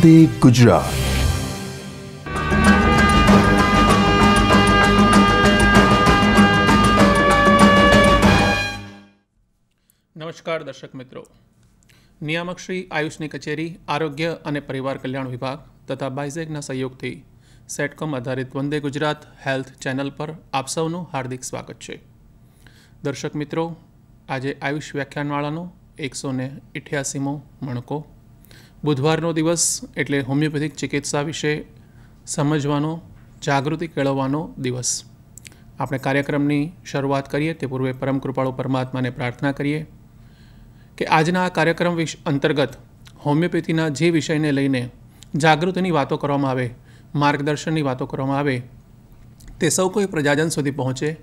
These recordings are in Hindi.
વંદે ગુજરાત। નમસ્કાર દર્શક મિત્રો, નિયામક શ્રી આયુષની કચેરી, આરોગ્ય અને પરિવાર કલ્યાણ વિભાગ તથા બાયઝેગના સહયોગથી સેટકોમ આધારિત વંદે ગુજરાત હેલ્થ ચેનલ પર આપ સૌનું હાર્દિક સ્વાગત છે। દર્શક મિત્રો, આજે આયુષ વ્યાખ્યાનમાળાનો 188મો મણકો, બુધવારનો દિવસ એટલે હોમિયોપેથિક ચિકિત્સા વિશે સમજવાનો, જાગૃતિ કેળવવાનો દિવસ। આપણે કાર્યક્રમની શરૂઆત કરીએ તે પૂર્વે પરમ કૃપાળુ પરમાત્માને પ્રાર્થના કરીએ કે આજના આ કાર્યક્રમ અંતર્ગત હોમિયોપેથીના જે વિષયને લઈને જાગૃતિની વાતો કરવામાં આવે, માર્ગદર્શનની વાતો કરવામાં આવે, તે સૌ કોઈ પ્રજાજન સુધી પહોંચે।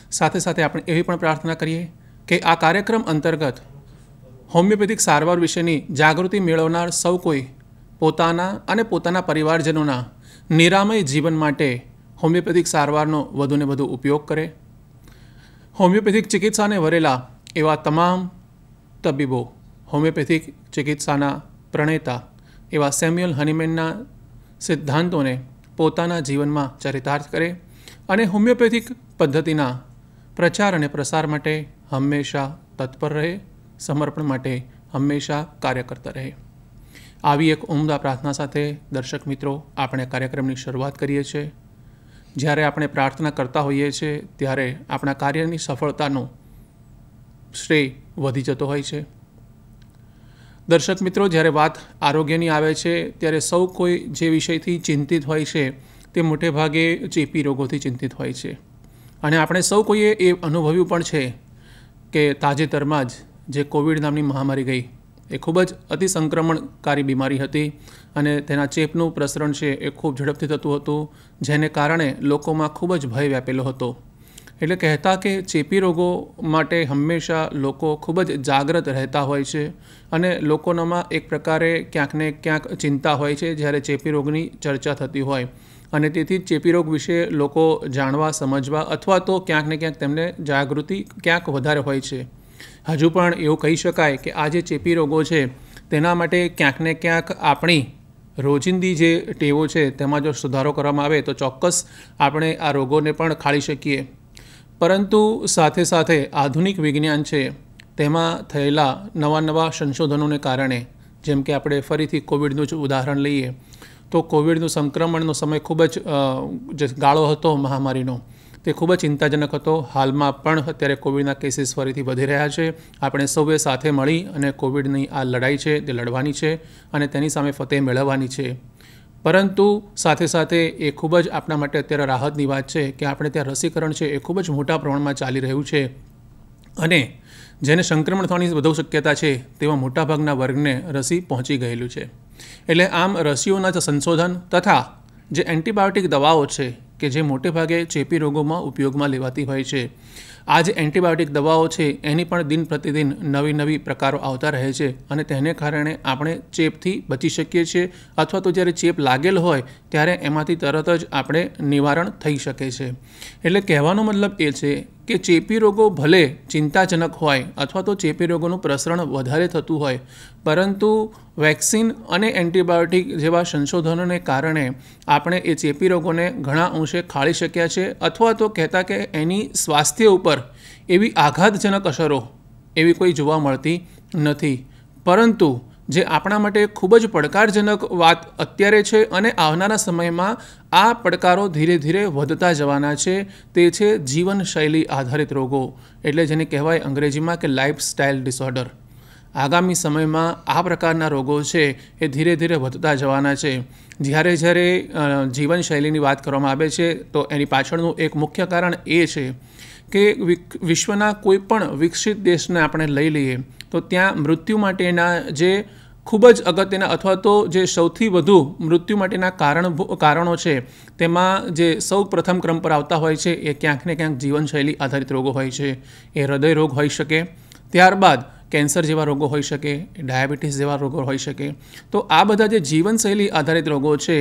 સાથે સાથે આપણે એવી પણ પ્રાર્થના કરીએ કે આ કાર્યક્રમ અંતર્ગત હોમિયોપેથિક સારવાર વિશેની જાગૃતિ મેળવનાર સૌ કોઈ પોતાના અને પોતાના પરિવારજનોના નિરામય જીવન માટે હોમિયોપેથિક સારવારનો વધુને વધુ ઉપયોગ કરે। હોમિયોપેથિક ચિકિત્સાને વરેલા એવા તમામ તબીબો, હોમિયોપેથિક ચિકિત્સાના પ્રણેતા એવા સેમ્યુઅલ હનીમેનના સિદ્ધાંતોને પોતાના જીવનમાં ચરિતાર્થ કરે અને હોમિયોપેથિક પદ્ધતિના પ્રચાર અને પ્રસાર માટે હંમેશા તત્પર રહે, સમર્પણ માટે હંમેશા કાર્ય કરતા રહે। આવી એક ઉમદા પ્રાર્થના સાથે દર્શક મિત્રો, આપણે કાર્યક્રમની શરૂઆત કરીએ છીએ। જ્યારે આપણે પ્રાર્થના કરતા હોઈએ છીએ ત્યારે આપણા કાર્યની સફળતાનો શ્રેય વધી જતો હોય છે। દર્શક મિત્રો, જ્યારે વાત આરોગ્યની આવે છે ત્યારે સૌ કોઈ જે વિષયથી ચિંતિત હોય છે તે મોટે ભાગે ચેપી રોગોથી ચિંતિત હોય છે અને આપણે સૌ કોઈએ એ અનુભવ્યું પણ છે કે તાજેતરમાં જ જે કોવિડ નામની મહામારી ગઈ એ ખૂબ જ અતિ સંક્રમણકારી બીમારી હતી અને તેના ચેપનું પ્રસરણ છે એ ખૂબ ઝડપથી થતું હતું, જેને કારણે લોકોમાં ખૂબ જ ભય વ્યાપેલો હતો। એટલે કહેતા કે ચેપી રોગો માટે હંમેશા લોકો ખૂબ જ જાગ્રત રહેતા હોય છે અને લોકોનામાં એક પ્રકારે ક્યાંક ને ક્યાંક ચિંતા હોય છે જ્યારે ચેપી રોગની ચર્ચા થતી હોય અને તેથી ચેપી રોગ વિશે લોકો જાણવા, સમજવા અથવા તો ક્યાંક ને ક્યાંક તેમને જાગૃતિ ક્યાંક વધારે હોય છે। હજુ પણ એવું કહી શકાય કે આ જે ચેપી રોગો છે તેના માટે ક્યાંક ને ક્યાંક આપણી રોજિંદી જે ટેવો છે તેમાં જો સુધારો કરવામાં આવે તો ચોક્કસ આપણે આ રોગોને પણ ખાળી શકીએ। પરંતુ સાથે સાથે આધુનિક વિજ્ઞાન છે તેમાં થયેલા નવા સંશોધનોને કારણે, જેમ કે આપણે ફરીથી કોવિડનું જ ઉદાહરણ લઈએ તો કોવિડનું સંક્રમણનો સમય ખૂબ જ જે ગાળો હતો મહામારીનો તે ખૂબ જ ચિંતાજનક હતો। હાલમાં પણ અત્યારે કોવિડના કેસીસ ફરીથી વધી રહ્યા છે। આપણે સૌએ સાથે મળી અને કોવિડની આ લડાઈ છે તે લડવાની છે અને તેની સામે ફતેહ મેળવવાની છે। પરંતુ સાથે સાથે એ ખૂબ જ આપણા માટે અત્યારે રાહતની વાત છે કે આપણે ત્યાં રસીકરણ છે એ ખૂબ જ મોટા પ્રમાણમાં ચાલી રહ્યું છે અને જેને સંક્રમણ થવાની વધુ શક્યતા છે તેવા મોટાભાગના વર્ગને રસી પહોંચી ગયેલું છે। એટલે આમ રસીઓના સંશોધન તથા જે એન્ટીબાયોટિક દવાઓ છે કે જે મોટે ભાગે ચેપી રોગોમાં ઉપયોગમાં લેવાતી હોય છે, આ જે એન્ટીબાયોટિક દવાઓ છે એની પણ દિન પ્રતિદિન નવી પ્રકારો આવતા રહે છે અને તેને કારણે આપણે ચેપથી બચી શકીએ છીએ અથવા તો જ્યારે ચેપ લાગેલ હોય ત્યારે એમાંથી તરત જ આપણે નિવારણ થઈ શકે છે। એટલે કહેવાનો મતલબ એ છે કે ચેપી રોગો ભલે ચિંતાજનક હોય અથવા તો ચેપી રોગોનું પ્રસરણ વધારે થતું હોય, પરંતુ વેક્સિન અને એન્ટીબાયોટિક જેવા સંશોધનોને કારણે આપણે એ ચેપી રોગોને ઘણા અંશે ખાળી શક્યા છે અથવા તો કહેતા કે એની સ્વાસ્થ્ય ઉપર એવી આઘાતજનક અસરો એવી કોઈ જોવા મળતી નથી। પરંતુ જે આપણા માટે ખૂબ જ પડકારજનક વાત અત્યારે છે અને આવનારા સમયમાં આ પડકારો ધીરે ધીરે વધતા જવાના છે, તે છે જીવનશૈલી આધારિત રોગો, એટલે જેને કહેવાય અંગ્રેજીમાં કે લાઇફસ્ટાઇલ ડિસઓર્ડર। આગામી સમયમાં આ પ્રકારના રોગો છે એ ધીરે ધીરે વધતા જવાના છે। જ્યારે જીવનશૈલીની વાત કરવામાં આવે છે તો એની પાછળનું એક મુખ્ય કારણ એ છે કે વિશ્વના કોઈ પણ વિકસિત દેશને આપણે લઈ લઈએ તો ત્યાં મૃત્યુ માટેના જે ખૂબ જ અગત્યના અથવા તો જે સૌથી વધુ મૃત્યુ માટેના કારણો છે તેમાં જે સૌ પ્રથમ ક્રમ પર આવતા હોય છે એ ક્યાંક ને ક્યાંક જીવનશૈલી આધારિત રોગો હોય છે। એ હૃદય રોગ હોઈ શકે, ત્યારબાદ કેન્સર જેવા રોગો હોઈ શકે, ડાયાબિટીસ જેવા રોગો હોઈ શકે। તો આ બધા જે જીવનશૈલી આધારિત રોગો છે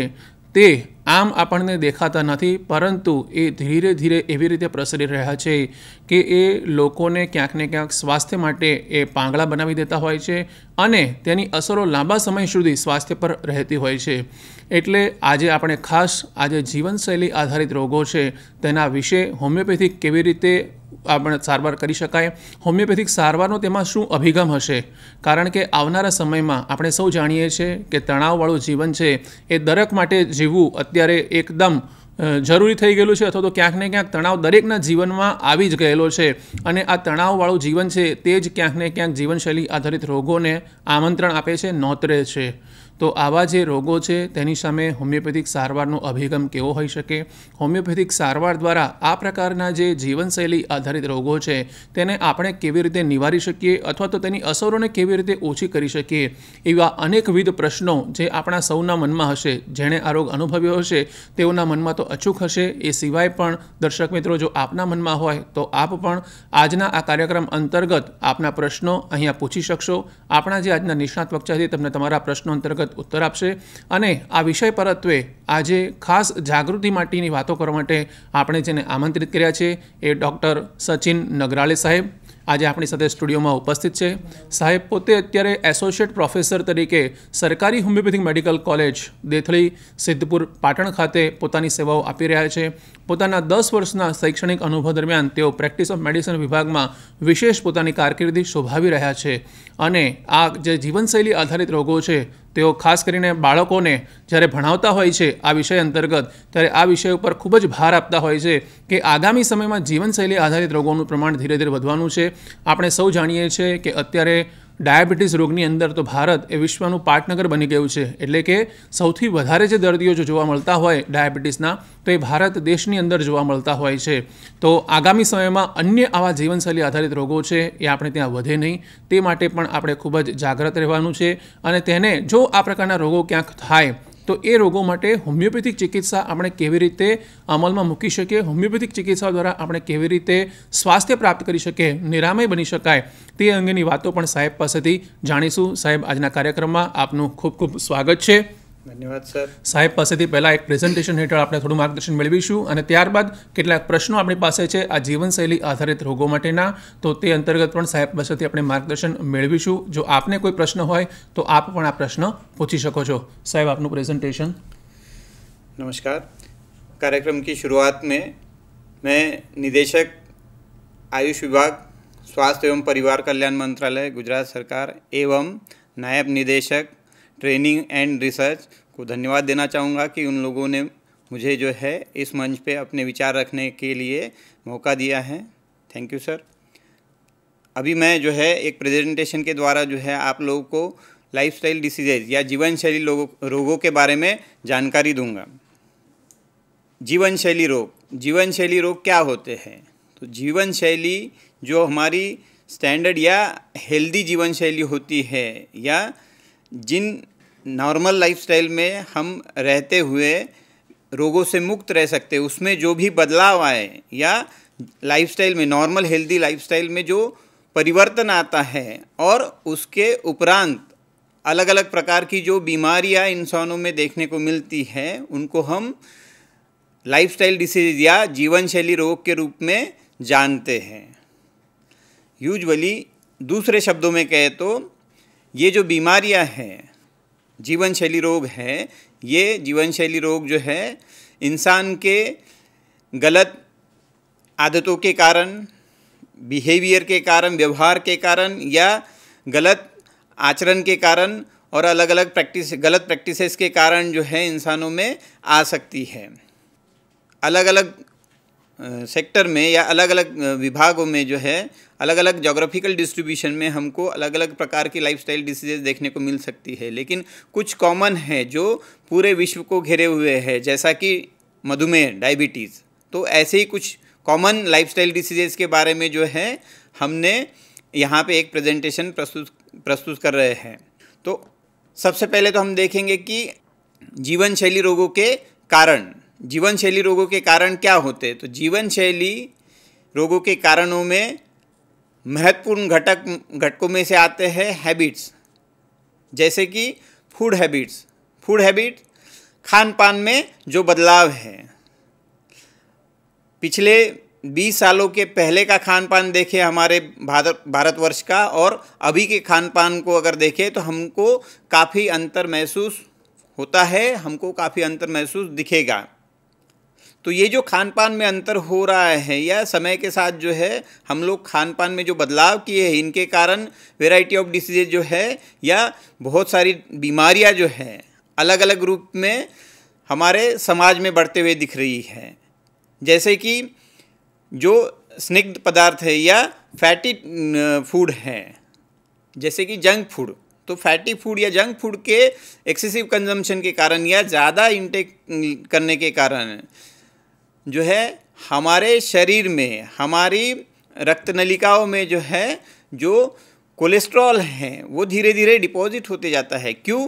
તે આમ આપણને દેખાતા નથી, પરંતુ એ ધીરે ધીરે એવી રીતે પ્રસરી રહ્યા છે કે એ લોકોને ક્યાંક ને ક્યાંક સ્વાસ્થ્ય માટે એ પાંગળા બનાવી દેતા હોય છે અને તેની અસરો લાંબા સમય સુધી સ્વાસ્થ્ય પર રહેતી હોય છે. એટલે આજે આપણે ખાસ આજે જીવનશૈલી આધારિત રોગો છે તેના વિશે હોમિયોપેથિક કેવી રીતે આપણે સારવાર કરી શકાય, હોમિયોપેથિક સારવારનો તેમાં શું અભિગમ હશે. કારણ કે આવનારા સમયમાં આપણે સૌ જાણીએ છીએ કે તણાવવાળું જીવન છે એ દરેક માટે જીવવું અત્યારે એકદમ જરૂરી થઈ ગયેલું છે, અથવા તો ક્યાંક ને ક્યાંક તણાવ દરેકના જીવનમાં આવી જ ગયેલો છે અને આ તણાવવાળું જીવન છે તે જ ક્યાંક ને ક્યાંક જીવનશૈલી આધારિત રોગોને આમંત્રણ આપે છે, નોતરે છે. તો આવા જે રોગો છે તેની સામે હોમિયોપેથિક સારવારનો અભિગમ કેવો હોઈ શકે, હોમિયોપેથિક સારવાર દ્વારા આ પ્રકારના જે જીવનશૈલી આધારિત રોગો છે તેને આપણે કેવી રીતે નિવારી શકીએ અથવા તો તેની અસરોને કેવી રીતે ઓછી કરી શકીએ, એવા અનેકવિધ પ્રશ્નો જે આપણા સૌના મનમાં હશે, જેણે આ રોગ અનુભવ્યો હશે તેઓના મનમાં તો અચૂક હશે. એ સિવાય પણ દર્શક મિત્રો, જો આપના મનમાં હોય તો આપ પણ આજના આ કાર્યક્રમ અંતર્ગત આપના પ્રશ્નો અહીંયા પૂછી શકશો. આપણા જે આજના નિષ્ણાત વક્તા છે તમને તમારા પ્રશ્નો અંતર્ગત ઉત્તર આપશે અને આ વિષય પરત્વે આજે ખાસ જાગૃતિ માટેની વાતો કરવા માટે આપણે જેને આમંત્રિત કર્યા છે એ ડૉક્ટર સચિન નગરાળે સાહેબ આજે આપણી સાથે સ્ટુડિયોમાં ઉપસ્થિત છે. સાહેબ પોતે અત્યારે એસોસિએટ પ્રોફેસર તરીકે સરકારી homoeopathic medical college Dethli Siddhpur Patan ખાતે પોતાની સેવાઓ આપી રહ્યા છે. પોતાના 10 વર્ષના શૈક્ષણિક અનુભવ દરમિયાન તેઓ પ્રેક્ટિસ ઓફ મેડિસિન વિભાગમાં વિશેષ પોતાની કારકિર્દી શોભાવી રહ્યા છે અને આ જે જીવનશૈલી આધારિત રોગો છે તેઓ ખાસ કરીને બાળકોને જ્યારે ભણાવતા હોય છે આ વિષય અંતર્ગત, ત્યારે આ વિષય ઉપર ખૂબ જ ભાર આપતા હોય છે કે આગામી સમયમાં જીવનશૈલી આધારિત રોગોનું પ્રમાણ ધીરે ધીરે વધવાનું છે. આપણે સૌ જાણીએ છીએ કે અત્યારે ડાયાબિટીસ રોગની અંદર તો ભારત એ વિશ્વનું પાટનગર બની ગયું છે. એટલે કે સૌથી વધારે જે દર્દીઓ જો જોવા મળતા હોય ડાયાબિટીસના તો એ ભારત દેશની અંદર જોવા મળતા હોય છે. તો આગામી સમયમાં અન્ય આવા જીવનશૈલી આધારિત રોગો છે એ આપણે ત્યાં વધે નહીં, તે માટે પણ આપણે ખૂબ જ જાગ્રત રહેવાનું છે અને તેને જો આ પ્રકારના રોગો ક્યાંક થાય તો એ રોગો માટે હોમિયોપેથિક ચિકિત્સા આપણે કેવી રીતે અમલમાં મૂકી શકીએ, હોમિયોપેથિક ચિકિત્સા દ્વારા આપણે કેવી રીતે સ્વાસ્થ્ય પ્રાપ્ત કરી શકીએ, નિરામય બની શકાય, તે અંગેની વાતો પણ સાહેબ પાસેથી જાણીશું. સાહેબ, આજના કાર્યક્રમમાં આપનું ખૂબ ખૂબ સ્વાગત છે. ધન્યવાદ સર. સાહેબ પાસેથી પહેલાં એક પ્રેઝન્ટેશન હેઠળ આપણે થોડું માર્ગદર્શન મેળવીશું અને ત્યારબાદ કેટલાક પ્રશ્નો આપણી પાસે છે આ જીવનશૈલી આધારિત રોગો માટેના, તો તે અંતર્ગત પણ સાહેબ પાસેથી આપણે માર્ગદર્શન મેળવીશું. જો આપને કોઈ પ્રશ્ન હોય તો આપ પણ આ પ્રશ્ન પૂછી શકો છો. સાહેબ, આપનું प्रेजेंटेशन. नमस्कार. कार्यक्रम की शुरुआत में मैं निदेशक आयुष विभाग स्वास्थ्य एवं परिवार कल्याण मंत्रालय गुजरात सरकार एवं नायब निदेशक ट्रेनिंग एंड रिसर्च को धन्यवाद देना चाहूँगा कि उन लोगों ने मुझे जो है इस मंच पे अपने विचार रखने के लिए मौका दिया है. Thank you sir. अभी मैं जो है एक प्रेजेंटेशन के द्वारा जो है आप लोगों को लाइफस्टाइल डिसीजेज या जीवनशैली रोगों के बारे में जानकारी दूंगा. जीवनशैली रोग क्या होते हैं? तो जीवनशैली जो हमारी स्टैंडर्ड या हेल्दी जीवनशैली होती है या जिन नॉर्मल लाइफस्टाइल में हम रहते हुए रोगों से मुक्त रह सकते हैं, उसमें जो भी बदलाव आए या लाइफस्टाइल में नॉर्मल हेल्दी लाइफस्टाइल में जो परिवर्तन आता है और उसके उपरांत अलग अलग प्रकार की जो बीमारियां इंसानों में देखने को मिलती है, उनको हम लाइफस्टाइल डिसीज या जीवनशैली रोग के रूप में जानते हैं. यूजुअली दूसरे शब्दों में कहे तो ये जो बीमारियां हैं, जीवनशैली रोग है, ये जीवनशैली रोग जो है इंसान के गलत आदतों के कारण, बिहेवियर के कारण, व्यवहार के कारण या गलत आचरण के कारण और अलग अलग गलत प्रैक्टिसेस के कारण जो है इंसानों में आ सकती है. अलग अलग सेक्टर में या अलग अलग विभागों में जो है अलग अलग जोग्राफिकल डिस्ट्रीब्यूशन में हमको अलग अलग प्रकार की लाइफस्टाइल डिसीजेज देखने को मिल सकती है, लेकिन कुछ कॉमन है जो पूरे विश्व को घेरे हुए है, जैसा कि मधुमेह, डायबिटीज़. तो ऐसे ही कुछ कॉमन लाइफस्टाइल डिसीजेज के बारे में जो है हमने यहाँ पे एक प्रेजेंटेशन प्रस्तुत कर रहे हैं. तो सबसे पहले तो हम देखेंगे कि जीवनशैली रोगों के कारण क्या होते हैं. तो जीवनशैली रोगों के कारणों में महत्वपूर्ण घटकों में से आते हैं हैबिट्स, जैसे कि फूड हैबिट्स. खान पान में जो बदलाव है, पिछले 20 सालों के पहले का खान पान देखें हमारे भारतवर्ष का, और अभी के खान पान को अगर देखें तो हमको काफ़ी अंतर महसूस होता है, हमको काफ़ी अंतर महसूस दिखेगा। तो ये जो खान पान में अंतर हो रहा है या समय के साथ जो है हम लोग खान पान में जो बदलाव किए हैं, इनके कारण वेराइटी ऑफ डिसीजेज जो है या बहुत सारी बीमारियां जो है अलग अलग रूप में हमारे समाज में बढ़ते हुए दिख रही है। जैसे कि जो स्निग्ध पदार्थ है या फैटी फूड है, जैसे कि जंक फूड, तो फैटी फूड या जंक फूड के एक्सेसिव कंजम्पशन के कारण या ज़्यादा इंटेक करने के कारण जो है हमारे शरीर में, हमारी रक्त नलिकाओं में जो है जो कोलेस्ट्रॉल है वो धीरे धीरे डिपॉजिट होते जाता है। क्यों?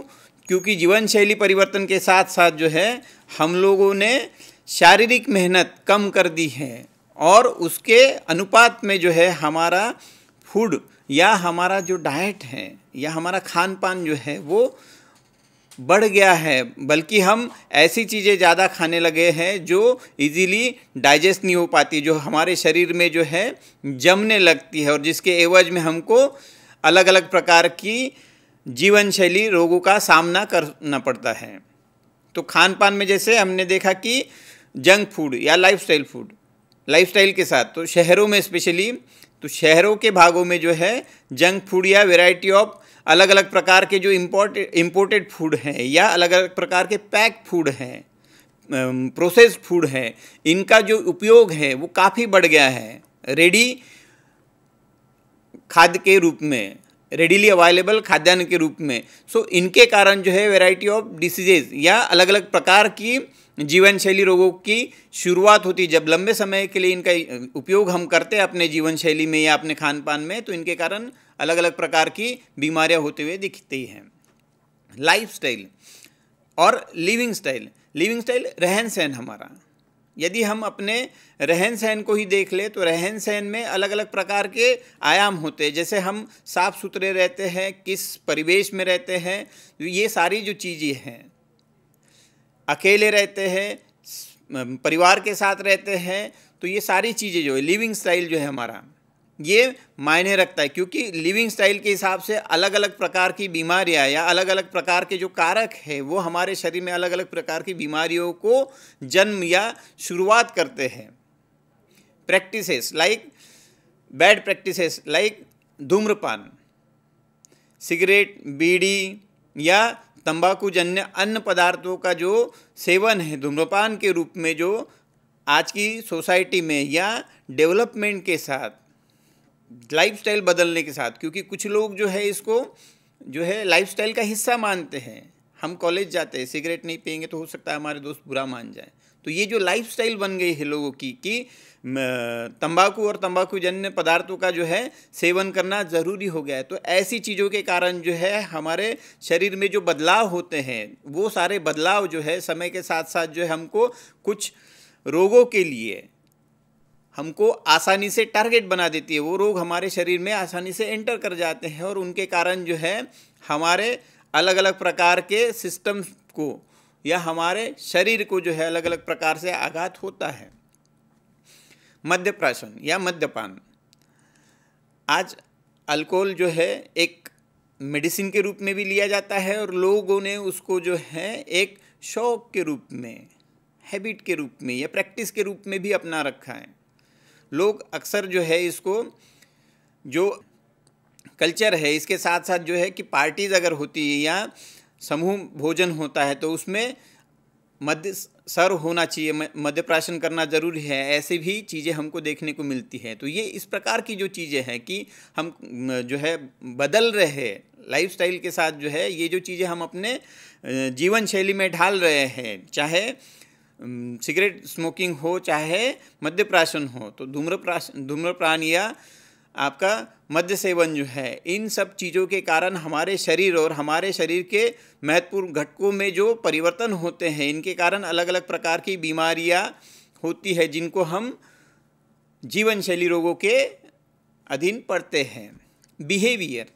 क्योंकि जीवन शैली परिवर्तन के साथ साथ जो है हम लोगों ने शारीरिक मेहनत कम कर दी है, और उसके अनुपात में जो है हमारा फूड या हमारा जो डाइट है या हमारा खान पान जो है वो बढ़ गया है। बल्कि हम ऐसी चीज़ें ज़्यादा खाने लगे हैं जो इजीली डाइजेस्ट नहीं हो पाती, जो हमारे शरीर में जो है जमने लगती है, और जिसके एवज में हमको अलग अलग प्रकार की जीवन शैली रोगों का सामना करना पड़ता है। तो खान पान में जैसे हमने देखा कि जंक फूड या लाइफस्टाइल फूड, लाइफस्टाइल के साथ तो शहरों में स्पेशली, तो शहरों के भागों में जो है जंक फूड या वैरायटी ऑफ अलग अलग प्रकार के जो इम्पोर्टेड फूड हैं या अलग अलग प्रकार के पैक फूड हैं, प्रोसेस्ड फूड है, इनका जो उपयोग है वो काफ़ी बढ़ गया है रेडी खाद्य के रूप में, रेडीली अवेलेबल खाद्यान्न के रूप में। सो इनके कारण जो है वैरायटी ऑफ डिसीजेज या अलग अलग प्रकार की जीवन शैली रोगों की शुरुआत होती है। जब लंबे समय के लिए इनका उपयोग हम करते हैं अपने जीवन शैली में या अपने खान पान में, तो इनके कारण अलग अलग प्रकार की बीमारियां होते हुए दिखती हैं। लाइफस्टाइल और लिविंग स्टाइल, लिविंग स्टाइल रहन सहन हमारा, यदि हम अपने रहन सहन को ही देख ले तो रहन सहन में अलग अलग प्रकार के आयाम होते हैं। जैसे हम साफ सुथरे रहते हैं, किस परिवेश में रहते हैं, ये सारी जो चीज़ें हैं, अकेले रहते हैं, परिवार के साथ रहते हैं, तो ये सारी चीज़ें जो है लिविंग स्टाइल जो है हमारा ये मायने रखता है। क्योंकि लिविंग स्टाइल के हिसाब से अलग अलग प्रकार की बीमारियां या अलग अलग प्रकार के जो कारक है वो हमारे शरीर में अलग अलग प्रकार की बीमारियों को जन्म या शुरुआत करते हैं। Practices like bad practices like धूम्रपान, सिगरेट, बीड़ी या तंबाकू जन्य अन्य पदार्थों का जो सेवन है धूम्रपान के रूप में, जो आज की सोसाइटी में या डेवलपमेंट के साथ, लाइफस्टाइल बदलने के साथ, क्योंकि कुछ लोग जो है इसको जो है लाइफस्टाइल का हिस्सा मानते हैं। हम कॉलेज जाते हैं, सिगरेट नहीं पियेंगे तो हो सकता है हमारे दोस्त बुरा मान जाए। तो ये जो लाइफस्टाइल बन गई है लोगों की कि तंबाकू और तंबाकू जन्य पदार्थों का जो है सेवन करना ज़रूरी हो गया है। तो ऐसी चीज़ों के कारण जो है हमारे शरीर में जो बदलाव होते हैं, वो सारे बदलाव जो है समय के साथ साथ जो है हमको कुछ रोगों के लिए हमको आसानी से टारगेट बना देती है। वो रोग हमारे शरीर में आसानी से एंटर कर जाते हैं और उनके कारण जो है हमारे अलग अलग प्रकार के सिस्टम्स को या हमारे शरीर को जो है अलग अलग प्रकार से आघात होता है। मद्यप्राशन या मद्यपान, आज अल्कोहल जो है एक मेडिसिन के रूप में भी लिया जाता है और लोगों ने उसको जो है एक शौक के रूप में, हैबिट के रूप में या प्रैक्टिस के रूप में भी अपना रखा है। लोग अक्सर जो है इसको जो कल्चर है इसके साथ साथ जो है कि पार्टीज़ अगर होती है या समूह भोजन होता है तो उसमें मद्य सर्व होना चाहिए, मद्यप्राशन करना ज़रूरी है, ऐसी भी चीज़ें हमको देखने को मिलती हैं। तो ये इस प्रकार की जो चीज़ें हैं कि हम जो है बदल रहे हैं लाइफस्टाइल के साथ, जो है ये जो चीज़ें हम अपने जीवन शैली में ढाल रहे हैं, चाहे सिगरेट स्मोकिंग हो चाहे मद्यप्राशन हो, तो धूम्रपान या आपका मद्य सेवन जो है, इन सब चीज़ों के कारण हमारे शरीर और हमारे शरीर के महत्वपूर्ण घटकों में जो परिवर्तन होते हैं, इनके कारण अलग अलग प्रकार की बीमारियां होती है जिनको हम जीवन शैली रोगों के अधीन पड़ते हैं। बिहेवियर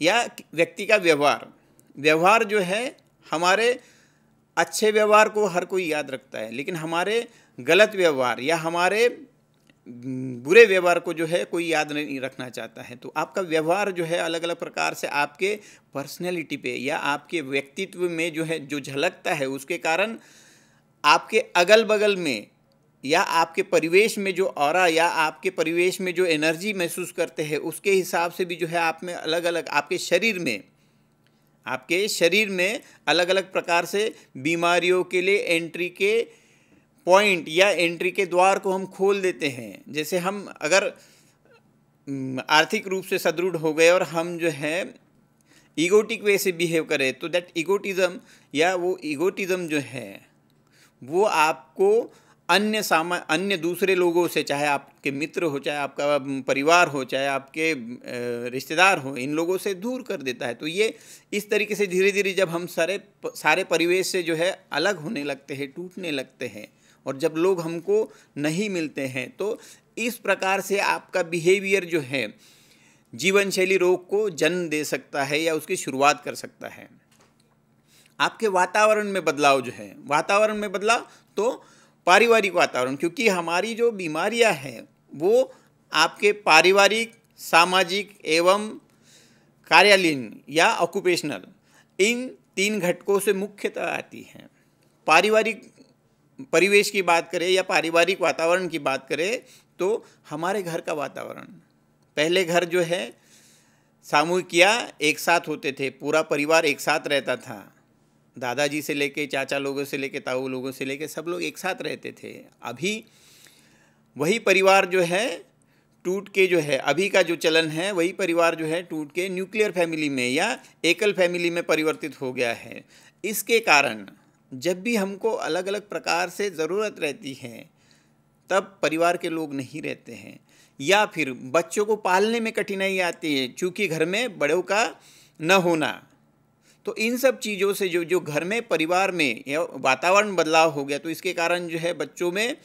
या व्यक्ति का व्यवहार जो है हमारे अच्छे व्यवहार को हर कोई याद रखता है, लेकिन हमारे गलत व्यवहार या हमारे बुरे व्यवहार को जो है कोई याद नहीं रखना चाहता है। तो आपका व्यवहार जो है अलग अलग प्रकार से आपके पर्सनैलिटी पे या आपके व्यक्तित्व में जो है जो झलकता है, उसके कारण आपके अगल बगल में या आपके परिवेश में जो ऑरा या आपके परिवेश में जो एनर्जी महसूस करते हैं, उसके हिसाब से भी जो है आप में अलग अलग आपके शरीर में अलग अलग प्रकार से बीमारियों के लिए एंट्री के पॉइंट या एंट्री के द्वार को हम खोल देते हैं। जैसे हम अगर आर्थिक रूप से सुदृढ़ हो गए और हम जो है ईगोटिक वे से बिहेव करें, तो दैट ईगोटिज़म या वो ईगोटिज़म जो है वो आपको अन्य दूसरे लोगों से, चाहे आपके मित्र हो, चाहे आपका परिवार हो, चाहे आपके रिश्तेदार हो, इन लोगों से दूर कर देता है। तो ये इस तरीके से धीरे धीरे जब हम सारे परिवेश से जो है अलग होने लगते हैं, टूटने लगते हैं, और जब लोग हमको नहीं मिलते हैं, तो इस प्रकार से आपका बिहेवियर जो है जीवन शैली रोग को जन्म दे सकता है या उसकी शुरुआत कर सकता है। आपके वातावरण में बदलाव जो है, वातावरण में बदलाव तो पारिवारिक वातावरण, क्योंकि हमारी जो बीमारियां हैं वो आपके पारिवारिक, सामाजिक एवं कार्यालयीन या ऑक्यूपेशनल, इन 3 घटकों से मुख्यतः आती हैं। पारिवारिक परिवेश की बात करें या पारिवारिक वातावरण की बात करें तो हमारे घर का वातावरण, पहले घर जो है सामूहिक या एक साथ होते थे, पूरा परिवार एक साथ रहता था, दादाजी से लेके चाचा लोगों से लेके ताऊ लोगों से लेके सब लोग एक साथ रहते थे। अभी वही परिवार जो है टूट के जो है, अभी का जो चलन है वही परिवार जो है टूट के न्यूक्लियर फैमिली में या एकल फैमिली में परिवर्तित हो गया है। इसके कारण जब भी हमको अलग अलग प्रकार से ज़रूरत रहती है तब परिवार के लोग नहीं रहते हैं, या फिर बच्चों को पालने में कठिनाई आती है चूँकि घर में बड़ों का न होना। तो इन सब चीज़ों से जो घर में परिवार में या वातावरण बदलाव हो गया, तो इसके कारण जो है बच्चों में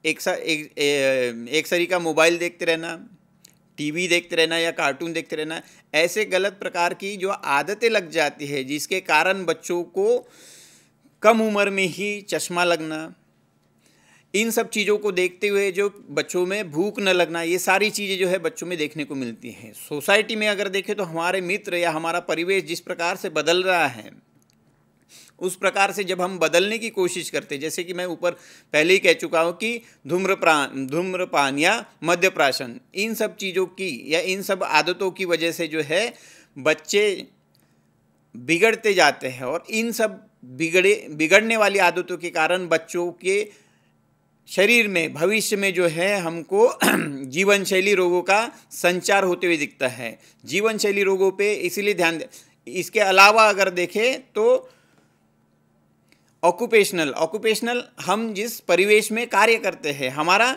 एक सरी का मोबाइल देखते रहना, टीवी देखते रहना या कार्टून देखते रहना, ऐसे गलत प्रकार की जो आदतें लग जाती है, जिसके कारण बच्चों को कम उम्र में ही चश्मा लगना, इन सब चीज़ों को देखते हुए जो बच्चों में भूख न लगना, ये सारी चीज़ें जो है बच्चों में देखने को मिलती हैं। सोसाइटी में अगर देखें तो हमारे मित्र या हमारा परिवेश जिस प्रकार से बदल रहा है, उस प्रकार से जब हम बदलने की कोशिश करते, जैसे कि मैं ऊपर पहले ही कह चुका हूँ कि धूम्रपान या मद्यप्राशन, इन सब चीज़ों की या इन सब आदतों की वजह से जो है बच्चे बिगड़ते जाते हैं, और इन सब बिगड़ने वाली आदतों के कारण बच्चों के शरीर में भविष्य में जो है हमको जीवन शैली रोगों का संचार होते हुए दिखता है। जीवन शैली रोगों पे इसीलिए ध्यान दें। इसके अलावा अगर देखें तो ऑक्यूपेशनल हम जिस परिवेश में कार्य करते हैं, हमारा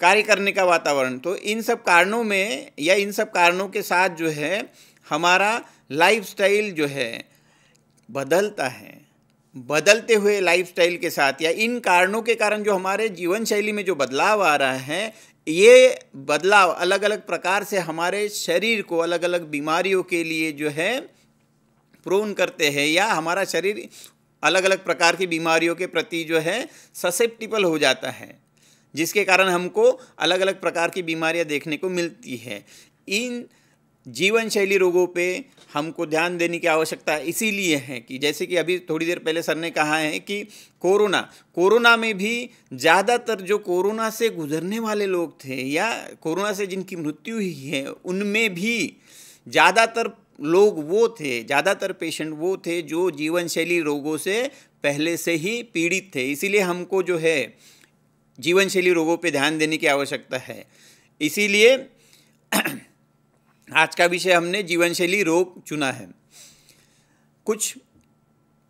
कार्य करने का वातावरण, तो इन सब कारणों में या इन सब कारणों के साथ जो है हमारा लाइफस्टाइल जो है बदलता है। बदलते हुए लाइफस्टाइल के साथ या इन कारणों के कारण जो हमारे जीवन शैली में जो बदलाव आ रहा है, ये बदलाव अलग अलग प्रकार से हमारे शरीर को अलग अलग बीमारियों के लिए जो है प्रोन करते हैं, या हमारा शरीर अलग अलग प्रकार की बीमारियों के प्रति जो है ससेप्टिबल हो जाता है, जिसके कारण हमको अलग अलग प्रकार की बीमारियां देखने को मिलती है। इन जीवन शैली रोगों पे हमको ध्यान देने की आवश्यकता इसीलिए है कि जैसे कि अभी थोड़ी देर पहले सर ने कहा है कि कोरोना में भी ज़्यादातर जो कोरोना से गुजरने वाले लोग थे या कोरोना से जिनकी मृत्यु हुई है, उनमें भी ज़्यादातर लोग वो थे, ज़्यादातर पेशेंट वो थे जो जीवन शैली रोगों से पहले से ही पीड़ित थे। इसीलिए हमको जो है जीवन शैली रोगों पे ध्यान देने की आवश्यकता है। इसीलिए आज का विषय हमने जीवन शैली रोग चुना है। कुछ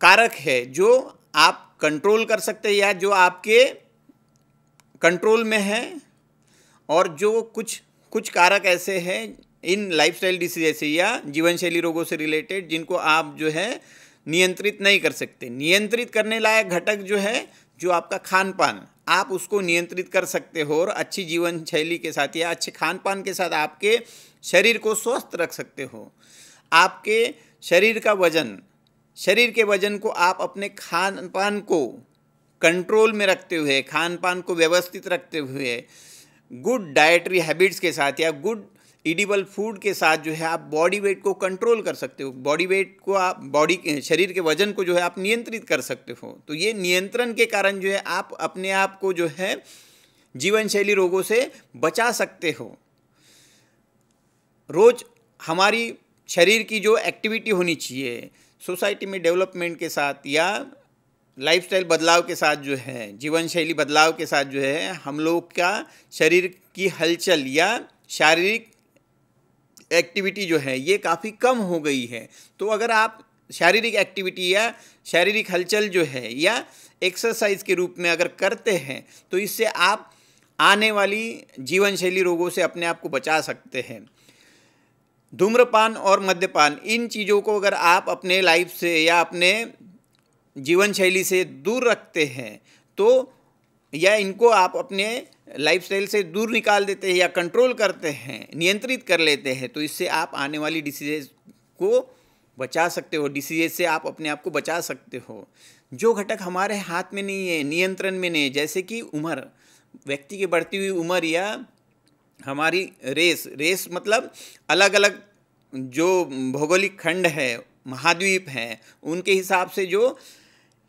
कारक है जो आप कंट्रोल कर सकते हैं या जो आपके कंट्रोल में है, और जो कुछ कारक ऐसे हैं इन लाइफस्टाइल डिसीज से या जीवन शैली रोगों से रिलेटेड जिनको आप जो है नियंत्रित नहीं कर सकते। नियंत्रित करने लायक घटक जो है, जो आपका खान पान, आप उसको नियंत्रित कर सकते हो और अच्छी जीवन शैली के साथ या अच्छे खान पान के साथ आपके शरीर को स्वस्थ रख सकते हो। आपके शरीर का वजन शरीर के वजन को आप अपने खान पान को कंट्रोल में रखते हुए, खान पान को व्यवस्थित रखते हुए, गुड डाइटरी हैबिट्स के साथ या गुड ईडिबल फूड के साथ जो है आप बॉडी वेट को कंट्रोल कर सकते हो। बॉडी वेट को आप शरीर के वजन को जो है आप नियंत्रित कर सकते हो। तो ये नियंत्रण के कारण जो है आप अपने आप को जो है जीवन शैली रोगों से बचा सकते हो। रोज़ हमारी शरीर की जो एक्टिविटी होनी चाहिए, सोसाइटी में डेवलपमेंट के साथ या लाइफस्टाइल बदलाव के साथ जो है, जीवन शैली बदलाव के साथ जो है हम लोग का शरीर की हलचल या शारीरिक एक्टिविटी जो है ये काफ़ी कम हो गई है। तो अगर आप शारीरिक एक्टिविटी या शारीरिक हलचल जो है या एक्सरसाइज के रूप में अगर करते हैं तो इससे आप आने वाली जीवन शैली रोगों से अपने आप को बचा सकते हैं। धूम्रपान और मद्यपान, इन चीज़ों को अगर आप अपने लाइफ से या अपने जीवन शैली से दूर रखते हैं तो या इनको आप अपने लाइफस्टाइल से दूर निकाल देते हैं या कंट्रोल करते हैं, नियंत्रित कर लेते हैं, तो इससे आप आने वाली डिसीजेज को बचा सकते हो, डिसीजेज से आप अपने आप को बचा सकते हो। जो घटक हमारे हाथ में नहीं है, नियंत्रण में नहीं है, जैसे कि उम्र, व्यक्ति की बढ़ती हुई उम्र या हमारी रेस मतलब अलग अलग जो भौगोलिक खंड है, महाद्वीप हैं, उनके हिसाब से जो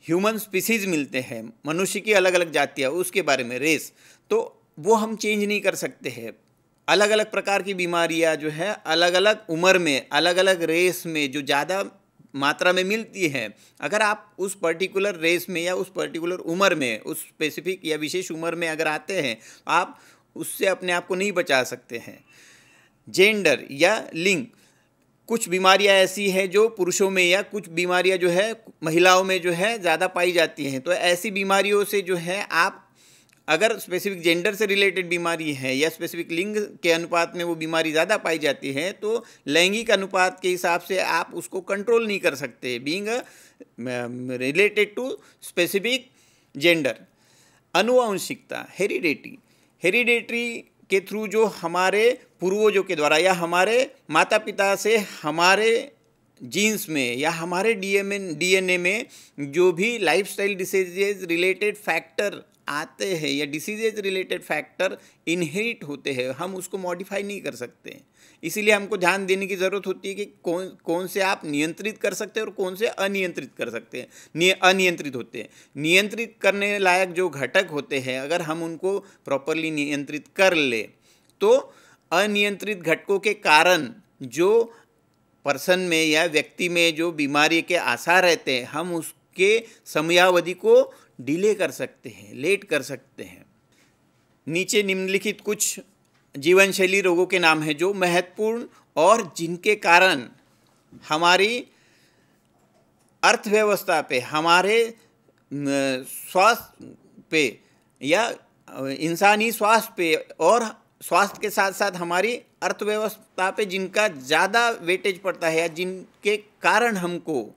ह्यूमन स्पीसीज़ मिलते हैं, मनुष्य की अलग अलग जातियाँ, उसके बारे में रेस, तो वो हम चेंज नहीं कर सकते हैं। अलग अलग प्रकार की बीमारियाँ जो है अलग अलग उम्र में, अलग अलग रेस में जो ज़्यादा मात्रा में मिलती है, अगर आप उस पर्टिकुलर रेस में या उस पर्टिकुलर उम्र में, उस स्पेसिफिक या विशेष उम्र में अगर आते हैं, आप उससे अपने आप को नहीं बचा सकते हैं। जेंडर या लिंग, कुछ बीमारियां ऐसी हैं जो पुरुषों में या कुछ बीमारियां जो है महिलाओं में जो है ज़्यादा पाई जाती हैं। तो ऐसी बीमारियों से जो है आप अगर स्पेसिफिक जेंडर से रिलेटेड बीमारी है या स्पेसिफिक लिंग के अनुपात में वो बीमारी ज़्यादा पाई जाती है तो लैंगिक अनुपात के हिसाब से आप उसको कंट्रोल नहीं कर सकते, being related to specific gender. आनुवंशिकता, हेरिडेटरी के थ्रू जो हमारे पूर्वजों के द्वारा या हमारे माता पिता से हमारे जीन्स में या हमारे डीएनए में जो भी लाइफस्टाइल डिसीजेज रिलेटेड फैक्टर आते हैं या डिसीजेज रिलेटेड फैक्टर इनहेरिट होते हैं, हम उसको मॉडिफाई नहीं कर सकते। इसीलिए हमको ध्यान देने की ज़रूरत होती है कि कौन से आप नियंत्रित कर सकते हैं और कौन से अनियंत्रित कर सकते हैं, अनियंत्रित होते हैं। नियंत्रित करने लायक जो घटक होते हैं अगर हम उनको प्रॉपरली नियंत्रित कर ले तो अनियंत्रित घटकों के कारण जो पर्सन में या व्यक्ति में जो बीमारी के आसार रहते हैं हम उसके समयावधि को डिले कर सकते हैं, लेट कर सकते हैं। नीचे निम्नलिखित कुछ जीवन शैली रोगों के नाम हैं जो महत्वपूर्ण और जिनके कारण हमारी अर्थव्यवस्था पे, हमारे स्वास्थ्य पे या इंसानी स्वास्थ्य पे और स्वास्थ्य के साथ साथ हमारी अर्थव्यवस्था पे जिनका ज़्यादा वेटेज पड़ता है या जिनके कारण हमको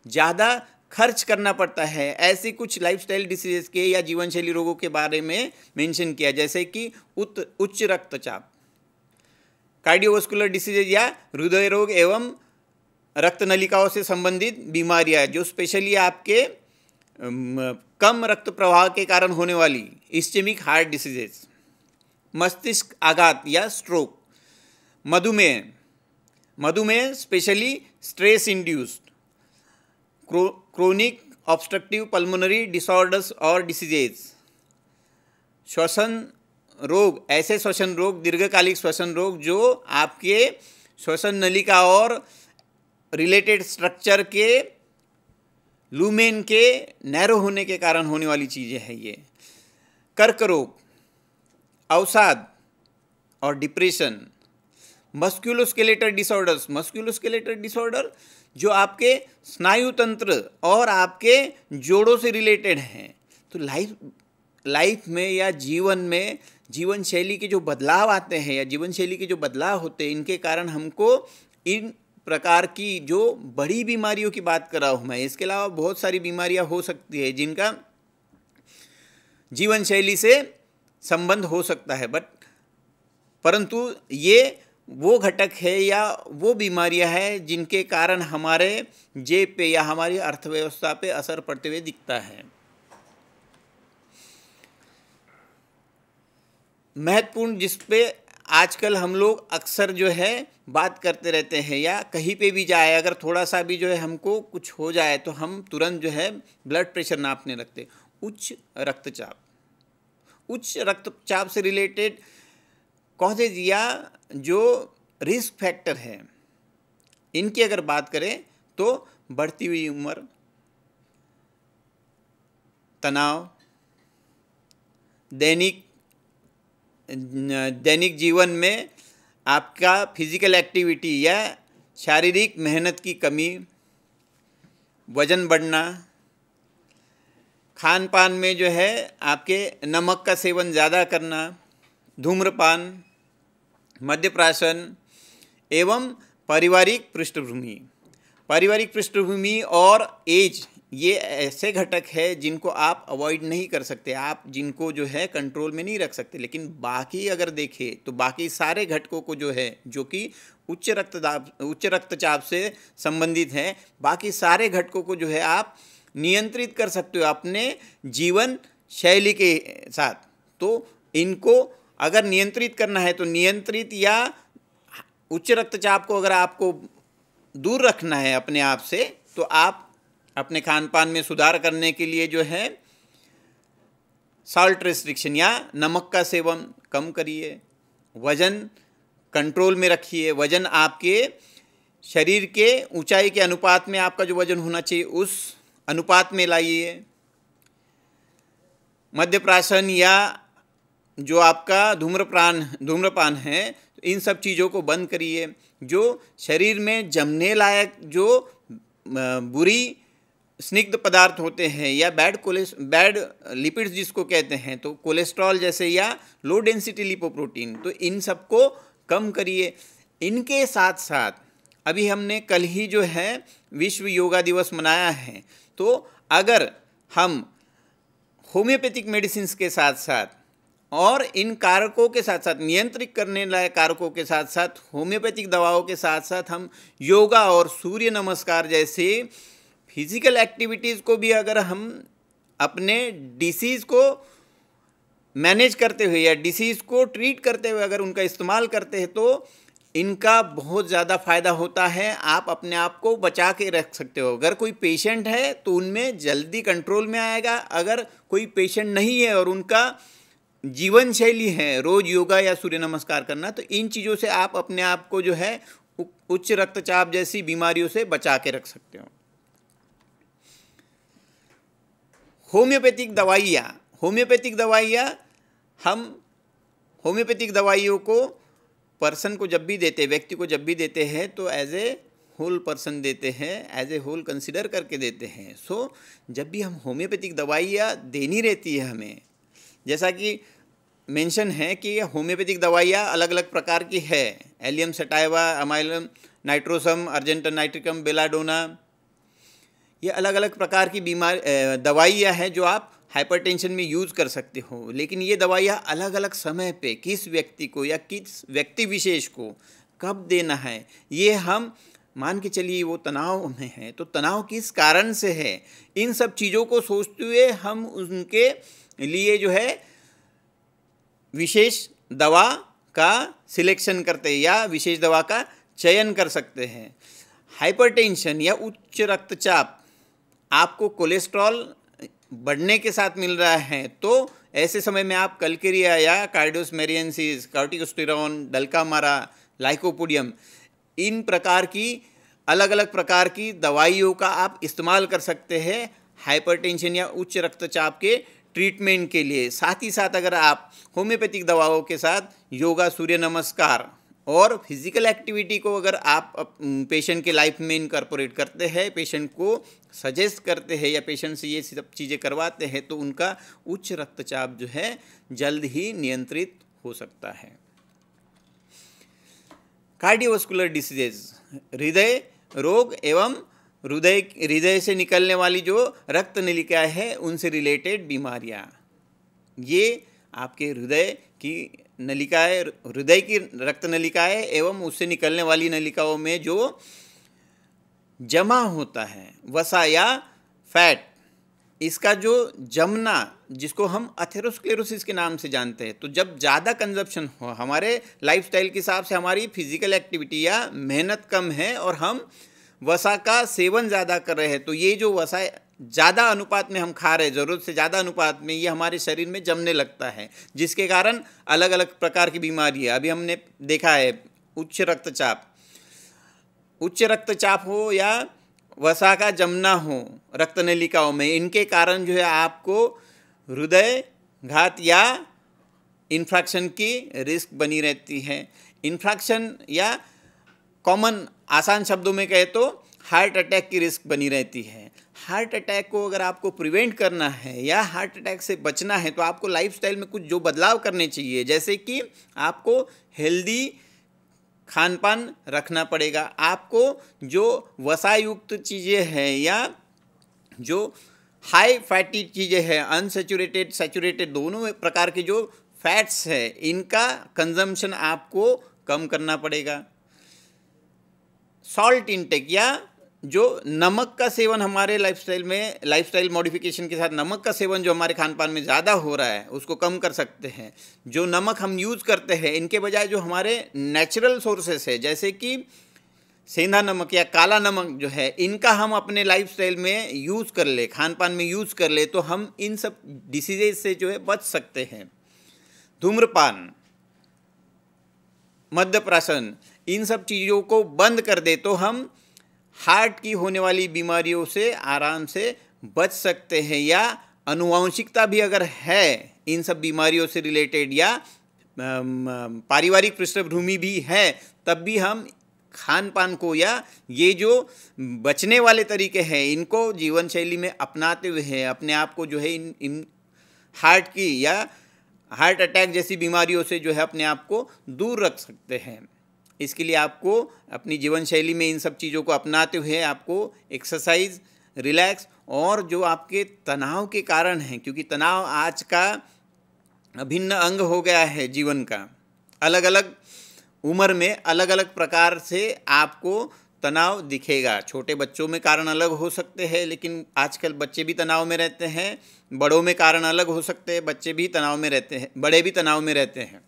ज़्यादा खर्च करना पड़ता है, ऐसी कुछ लाइफस्टाइल डिसीजेस के या जीवन शैली रोगों के बारे में मेंशन किया, जैसे कि उच्च रक्तचाप, कार्डियोवास्कुलर डिसीजेज या हृदय रोग एवं रक्त नलिकाओं से संबंधित बीमारियां जो स्पेशली आपके कम रक्त प्रवाह के कारण होने वाली इस्चेमिक हार्ट डिसीजेज, मस्तिष्क आघात या स्ट्रोक, मधुमेह specially stress induced, chronic obstructive pulmonary disorders और डिसीजेज, श्वसन रोग, ऐसे श्वसन रोग, दीर्घकालिक श्वसन रोग जो आपके श्वसन नलिका और रिलेटेड स्ट्रक्चर के लूमेन के नैरो होने के कारण होने वाली चीज़ें हैं ये। कर्क रोग, अवसाद और डिप्रेशन, मस्कुलोस्केलेटल डिसऑर्डर जो आपके स्नायु तंत्र और आपके जोड़ों से रिलेटेड हैं। तो लाइफ में या जीवन में जीवन शैली के जो बदलाव आते हैं या जीवन शैली के जो बदलाव होते हैं इनके कारण हमको इन प्रकार की जो बड़ी बीमारियों की बात कर रहा हूँ मैं, इसके अलावा बहुत सारी बीमारियाँ हो सकती है जिनका जीवन शैली से संबंध हो सकता है, परंतु ये वो घटक है या वो बीमारियां हैं जिनके कारण हमारे जेब पे या हमारी अर्थव्यवस्था पे असर पड़ते हुए दिखता है। महत्वपूर्ण जिस पे आजकल हम लोग अक्सर जो है बात करते रहते हैं, या कहीं पे भी जाए अगर थोड़ा सा भी जो है हमको कुछ हो जाए तो हम तुरंत जो है ब्लड प्रेशर नापने लगते, उच्च रक्तचाप। उच्च रक्तचाप से रिलेटेड कॉजेज या जो रिस्क फैक्टर है इनकी अगर बात करें तो बढ़ती हुई उम्र, तनाव, दैनिक जीवन में आपका फिजिकल एक्टिविटी या शारीरिक मेहनत की कमी, वजन बढ़ना, खान पान में जो है आपके नमक का सेवन ज़्यादा करना, धूम्रपान, मद्यप्राशन एवं पारिवारिक पृष्ठभूमि और एज, ये ऐसे घटक है जिनको आप अवॉइड नहीं कर सकते, आप जिनको जो है कंट्रोल में नहीं रख सकते। लेकिन बाकी अगर देखें तो बाकी सारे घटकों को जो है, जो कि उच्च रक्तचाप से संबंधित हैं, बाकी सारे घटकों को जो है आप नियंत्रित कर सकते हो अपने जीवन शैली के साथ। तो इनको अगर नियंत्रित करना है तो नियंत्रित या उच्च रक्तचाप को अगर आपको दूर रखना है अपने आप से, तो आप अपने खान पान में सुधार करने के लिए जो है सॉल्ट रेस्ट्रिक्शन या नमक का सेवन कम करिए, वज़न कंट्रोल में रखिए, वज़न आपके शरीर के ऊंचाई के अनुपात में आपका जो वज़न होना चाहिए उस अनुपात में लाइए। मद्यप्राशन या जो आपका धूम्रपान है, इन सब चीज़ों को बंद करिए। जो शरीर में जमने लायक जो बुरी स्निग्ध पदार्थ होते हैं या बैड लिपिड्स जिसको कहते हैं, तो कोलेस्ट्रॉल जैसे या लो डेंसिटी लिपोप्रोटीन, तो इन सबको कम करिए। इनके साथ साथ अभी हमने कल ही जो है विश्व योगा दिवस मनाया है, तो अगर हम होम्योपैथिक मेडिसिन के साथ साथ और इन कारकों के साथ साथ नियंत्रित करने लायक कारकों के साथ साथ होम्योपैथिक दवाओं के साथ साथ हम योगा और सूर्य नमस्कार जैसे फिजिकल एक्टिविटीज़ को भी अगर हम अपने डिसीज़ को मैनेज करते हुए या डिसीज़ को ट्रीट करते हुए अगर उनका इस्तेमाल करते हैं, तो इनका बहुत ज़्यादा फ़ायदा होता है। आप अपने आप को बचा के रख सकते हो। अगर कोई पेशेंट है तो उनमें जल्दी कंट्रोल में आएगा। अगर कोई पेशेंट नहीं है और उनका जीवन शैली है रोज़ योगा या सूर्य नमस्कार करना, तो इन चीज़ों से आप अपने आप को जो है उच्च रक्तचाप जैसी बीमारियों से बचा के रख सकते हो। होम्योपैथिक दवाइयाँ हम होम्योपैथिक दवाइयों को पर्सन को जब भी देते हैं, व्यक्ति को जब भी देते हैं, तो एज ए होल पर्सन देते हैं, एज ए होल कंसिडर करके देते हैं। सो जब भी हम होम्योपैथिक दवाइयाँ देनी रहती है हमें, जैसा कि मेंशन है कि होम्योपैथिक दवाइयाँ अलग अलग प्रकार की है, एलियम सटाइवा, अमाइलम नाइट्रोसम, अर्जेंटन नाइट्रिकम, बेलाडोना, ये अलग अलग प्रकार की दवाइयाँ हैं जो आप हाइपरटेंशन में यूज़ कर सकते हो। लेकिन ये दवाइयाँ अलग अलग समय पे किस व्यक्ति को या किस व्यक्ति विशेष को कब देना है, ये हम मान के चलिए वो तनाव में है तो तनाव किस कारण से है, इन सब चीज़ों को सोचते हुए हम उनके लिए जो है विशेष दवा का सिलेक्शन करते हैं या विशेष दवा का चयन कर सकते हैं। हाइपरटेंशन या उच्च रक्तचाप आपको कोलेस्ट्रॉल बढ़ने के साथ मिल रहा है, तो ऐसे समय में आप कलकेरिया या कार्डियोस्मेरियंसिस, कॉर्टिकोस्टेरॉन, डल्कामारा, लाइकोपोडियम, इन प्रकार की अलग अलग प्रकार की दवाइयों का आप इस्तेमाल कर सकते हैं हाइपरटेंशन या उच्च रक्तचाप के ट्रीटमेंट के लिए। साथ ही साथ अगर आप होम्योपैथिक दवाओं के साथ योगा, सूर्य नमस्कार और फिजिकल एक्टिविटी को अगर आप पेशेंट के लाइफ में इनकॉर्पोरेट करते हैं, पेशेंट को सजेस्ट करते हैं या पेशेंट से ये सब चीज़ें करवाते हैं, तो उनका उच्च रक्तचाप जो है जल्द ही नियंत्रित हो सकता है। कार्डियोवास्कुलर डिसीजेज, हृदय रोग एवं हृदय से निकलने वाली जो रक्त नलिकाएं हैं उनसे रिलेटेड बीमारियां, ये आपके हृदय की नलिकाएं, हृदय की रक्त नलिकाएं एवं उससे निकलने वाली नलिकाओं में जो जमा होता है वसा या फैट, इसका जो जमना, जिसको हम अथेरोस्क्लेरोसिस के नाम से जानते हैं, तो जब ज़्यादा कंजप्शन हो, हमारे लाइफस्टाइल के हिसाब से हमारी फिजिकल एक्टिविटी या मेहनत कम है और हम वसा का सेवन ज़्यादा कर रहे हैं, तो ये जो वसा ज़्यादा अनुपात में हम खा रहे हैं, ज़रूरत से ज़्यादा अनुपात में, ये हमारे शरीर में जमने लगता है, जिसके कारण अलग अलग प्रकार की बीमारी है। अभी हमने देखा है उच्च रक्तचाप हो या वसा का जमना हो रक्त नलिकाओं में, इनके कारण जो है आपको हृदय घात या इन्फ्रैक्शन की रिस्क बनी रहती है। इन्फ्रैक्शन या कॉमन आसान शब्दों में कहे तो हार्ट अटैक की रिस्क बनी रहती है। हार्ट अटैक को अगर आपको प्रिवेंट करना है या हार्ट अटैक से बचना है तो आपको लाइफस्टाइल में कुछ जो बदलाव करने चाहिए, जैसे कि आपको हेल्दी खान पान रखना पड़ेगा, आपको जो वसायुक्त चीज़ें हैं या जो हाई फैटी चीज़ें हैं, अनसेचुरेटेड सैचुरेटेड दोनों प्रकार के जो फैट्स है, इनका कंजम्पशन आपको कम करना पड़ेगा। सॉल्ट इंटेक या जो नमक का सेवन हमारे लाइफस्टाइल मॉडिफिकेशन के साथ नमक का सेवन जो हमारे खान पान में ज़्यादा हो रहा है उसको कम कर सकते हैं। जो नमक हम यूज़ करते हैं, इनके बजाय जो हमारे नेचुरल सोर्सेस है, जैसे कि सेंधा नमक या काला नमक जो है, इनका हम अपने लाइफस्टाइल में यूज़ कर ले, खान पान में यूज़ कर ले, तो हम इन सब डिसीजेज से जो है बच सकते हैं। धूम्रपान, मद्यप्राशन, इन सब चीज़ों को बंद कर दे तो हम हार्ट की होने वाली बीमारियों से आराम से बच सकते हैं। या आनुवंशिकता भी अगर है इन सब बीमारियों से रिलेटेड या पारिवारिक पृष्ठभूमि भी है, तब भी हम खान पान को या ये जो बचने वाले तरीके हैं इनको जीवन शैली में अपनाते हुए अपने आप को जो है इन हार्ट की या हार्ट अटैक जैसी बीमारियों से जो है अपने आप को दूर रख सकते हैं। इसके लिए आपको अपनी जीवन शैली में इन सब चीज़ों को अपनाते हुए आपको एक्सरसाइज, रिलैक्स और जो आपके तनाव के कारण हैं, क्योंकि तनाव आज का अभिन्न अंग हो गया है जीवन का, अलग अलग उम्र में अलग अलग प्रकार से आपको तनाव दिखेगा। छोटे बच्चों में कारण अलग हो सकते हैं, लेकिन आजकल बच्चे भी तनाव में रहते हैं। बड़ों में कारण अलग हो सकते हैं, बच्चे भी तनाव में रहते हैं, बड़े भी तनाव में रहते हैं।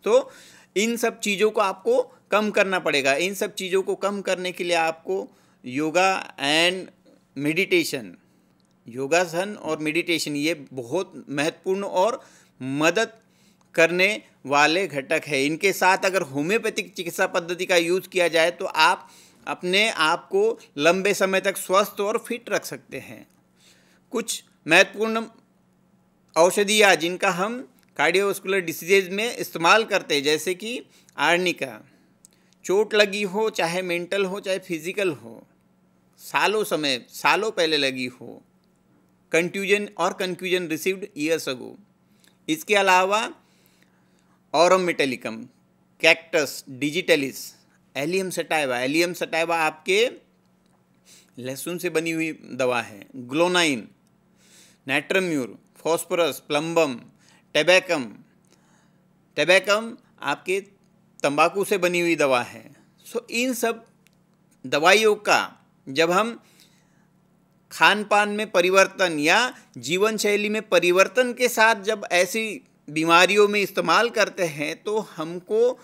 तो इन सब चीज़ों को आपको कम करना पड़ेगा। इन सब चीज़ों को कम करने के लिए आपको योगा एंड मेडिटेशन, योगासन और मेडिटेशन, ये बहुत महत्वपूर्ण और मदद करने वाले घटक है। इनके साथ अगर होम्योपैथिक चिकित्सा पद्धति का यूज़ किया जाए तो आप अपने आप को लंबे समय तक स्वस्थ और फिट रख सकते हैं। कुछ महत्वपूर्ण औषधियाँ जिनका हम कार्डियोवास्कुलर डिसीजेज में इस्तेमाल करते हैं, जैसे कि आर्निका, चोट लगी हो चाहे मेंटल हो चाहे फिजिकल हो, सालों पहले लगी हो, कंफ्यूजन रिसीव्ड ईयर्स अगो। इसके अलावा aurum metallicum, cactus digitalis, allium sativa आपके लहसुन से बनी हुई दवा है, ग्लोनाइन, नाइट्रम्यूर, फॉस्फोरस, प्लम्बम, टैबेकम आपके तंबाकू से बनी हुई दवा है। इन सब दवाइयों का जब हम खान पान में परिवर्तन या जीवन शैली में परिवर्तन के साथ जब ऐसी बीमारियों में इस्तेमाल करते हैं, तो हमको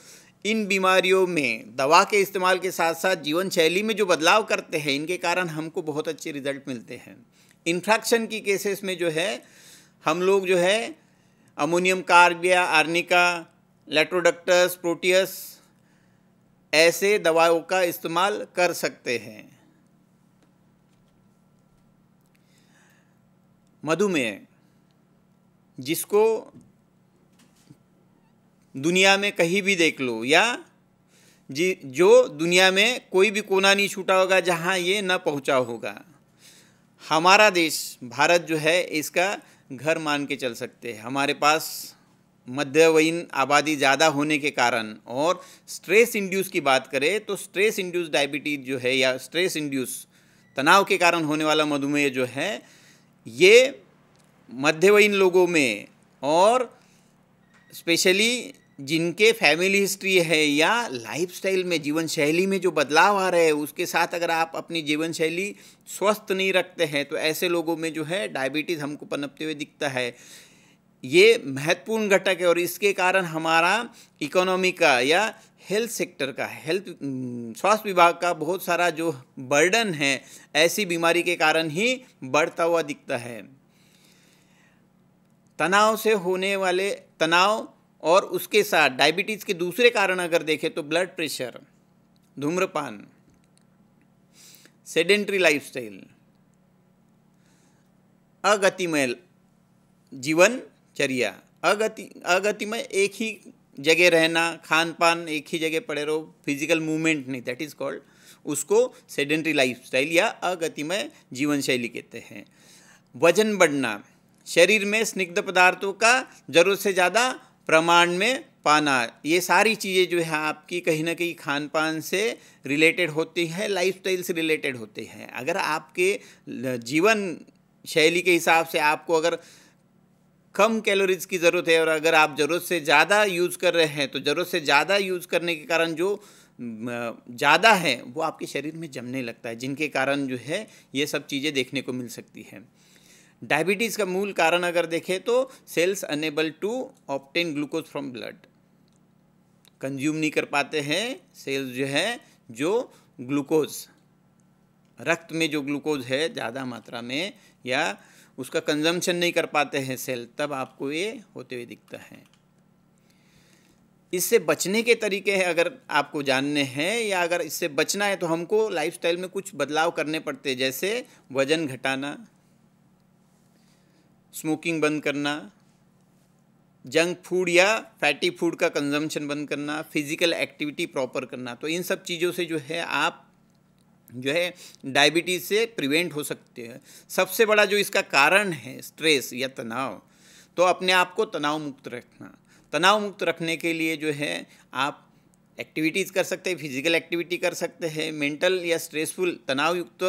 इन बीमारियों में दवा के इस्तेमाल के साथ साथ जीवन शैली में जो बदलाव करते हैं, इनके कारण हमको बहुत अच्छे रिजल्ट मिलते हैं। इन्फेक्शन की केसेस में जो है हम लोग जो है अमोनियम कार्बिया, आर्निका, लेट्रोडक्टस, प्रोटियस ऐसे दवाओं का इस्तेमाल कर सकते हैं। मधुमेह, जिसको दुनिया में कहीं भी देख लो या जो दुनिया में कोई भी कोना नहीं छूटा होगा जहाँ ये न पहुँचा होगा, हमारा देश भारत जो है इसका घर मान के चल सकते हैं। हमारे पास मध्यवयीन आबादी ज़्यादा होने के कारण और स्ट्रेस इंड्यूस की बात करें तो स्ट्रेस इंड्यूस डायबिटीज़ जो है या स्ट्रेस इंड्यूस तनाव के कारण होने वाला मधुमेह जो है, ये मध्यवयीन लोगों में और स्पेशली जिनके फैमिली हिस्ट्री है या लाइफस्टाइल में, जीवन शैली में जो बदलाव आ रहे हैं, उसके साथ अगर आप अपनी जीवन शैली स्वस्थ नहीं रखते हैं तो ऐसे लोगों में जो है डायबिटीज़ हमको पनपते हुए दिखता है। ये महत्वपूर्ण घटक है और इसके कारण हमारा इकोनॉमी का या हेल्थ सेक्टर का, स्वास्थ्य विभाग का बहुत सारा जो बर्डन है ऐसी बीमारी के कारण ही बढ़ता हुआ दिखता है। तनाव से होने वाले तनाव और उसके साथ डायबिटीज़ के दूसरे कारण अगर देखें तो ब्लड प्रेशर, धूम्रपान, सेडेंट्री लाइफस्टाइल, अगतिमय जीवनचर्या, अगतिमय एक ही जगह रहना, खान पान एक ही जगह पड़े रहो, फिजिकल मूवमेंट नहीं, दैट इज़ कॉल्ड, उसको सेडेंट्री लाइफस्टाइल या अगतिमय जीवन शैली कहते हैं। वजन बढ़ना, शरीर में स्निग्ध पदार्थों का ज़रूरत से ज़्यादा प्रमाण में पाना, ये सारी चीज़ें जो है आपकी कहीं ना कहीं खान पान से रिलेटेड होती है, लाइफस्टाइल से रिलेटेड होती हैं। अगर आपके जीवन शैली के हिसाब से आपको अगर कम कैलोरीज की ज़रूरत है और अगर आप ज़रूरत से ज़्यादा यूज़ कर रहे हैं तो ज़रूरत से ज़्यादा यूज़ करने के कारण जो ज़्यादा है वो आपके शरीर में जमने लगता है, जिनके कारण जो है ये सब चीज़ें देखने को मिल सकती हैं। डायबिटीज़ का मूल कारण अगर देखें तो cells unable to obtain glucose from blood, consume नहीं कर पाते हैं सेल्स जो है जो ग्लूकोज, रक्त में जो ग्लूकोज है ज़्यादा मात्रा में, या उसका कंजम्पशन नहीं कर पाते हैं सेल, तब आपको ये होते हुए दिखता है। इससे बचने के तरीके हैं अगर आपको जानने हैं, या अगर इससे बचना है तो हमको लाइफस्टाइल में कुछ बदलाव करने पड़ते हैं, जैसे वजन घटाना, स्मोकिंग बंद करना, जंक फूड या फैटी फूड का कंजम्पशन बंद करना, फिजिकल एक्टिविटी प्रॉपर करना। तो इन सब चीज़ों से जो है आप जो है डायबिटीज़ से प्रिवेंट हो सकते हैं। सबसे बड़ा जो इसका कारण है स्ट्रेस या तनाव, तो अपने आप को तनाव मुक्त रखना। तनाव मुक्त रखने के लिए जो है आप एक्टिविटीज़ कर सकते हैं, फिजिकल एक्टिविटी कर सकते हैं। मेंटल या स्ट्रेसफुल तनाव युक्त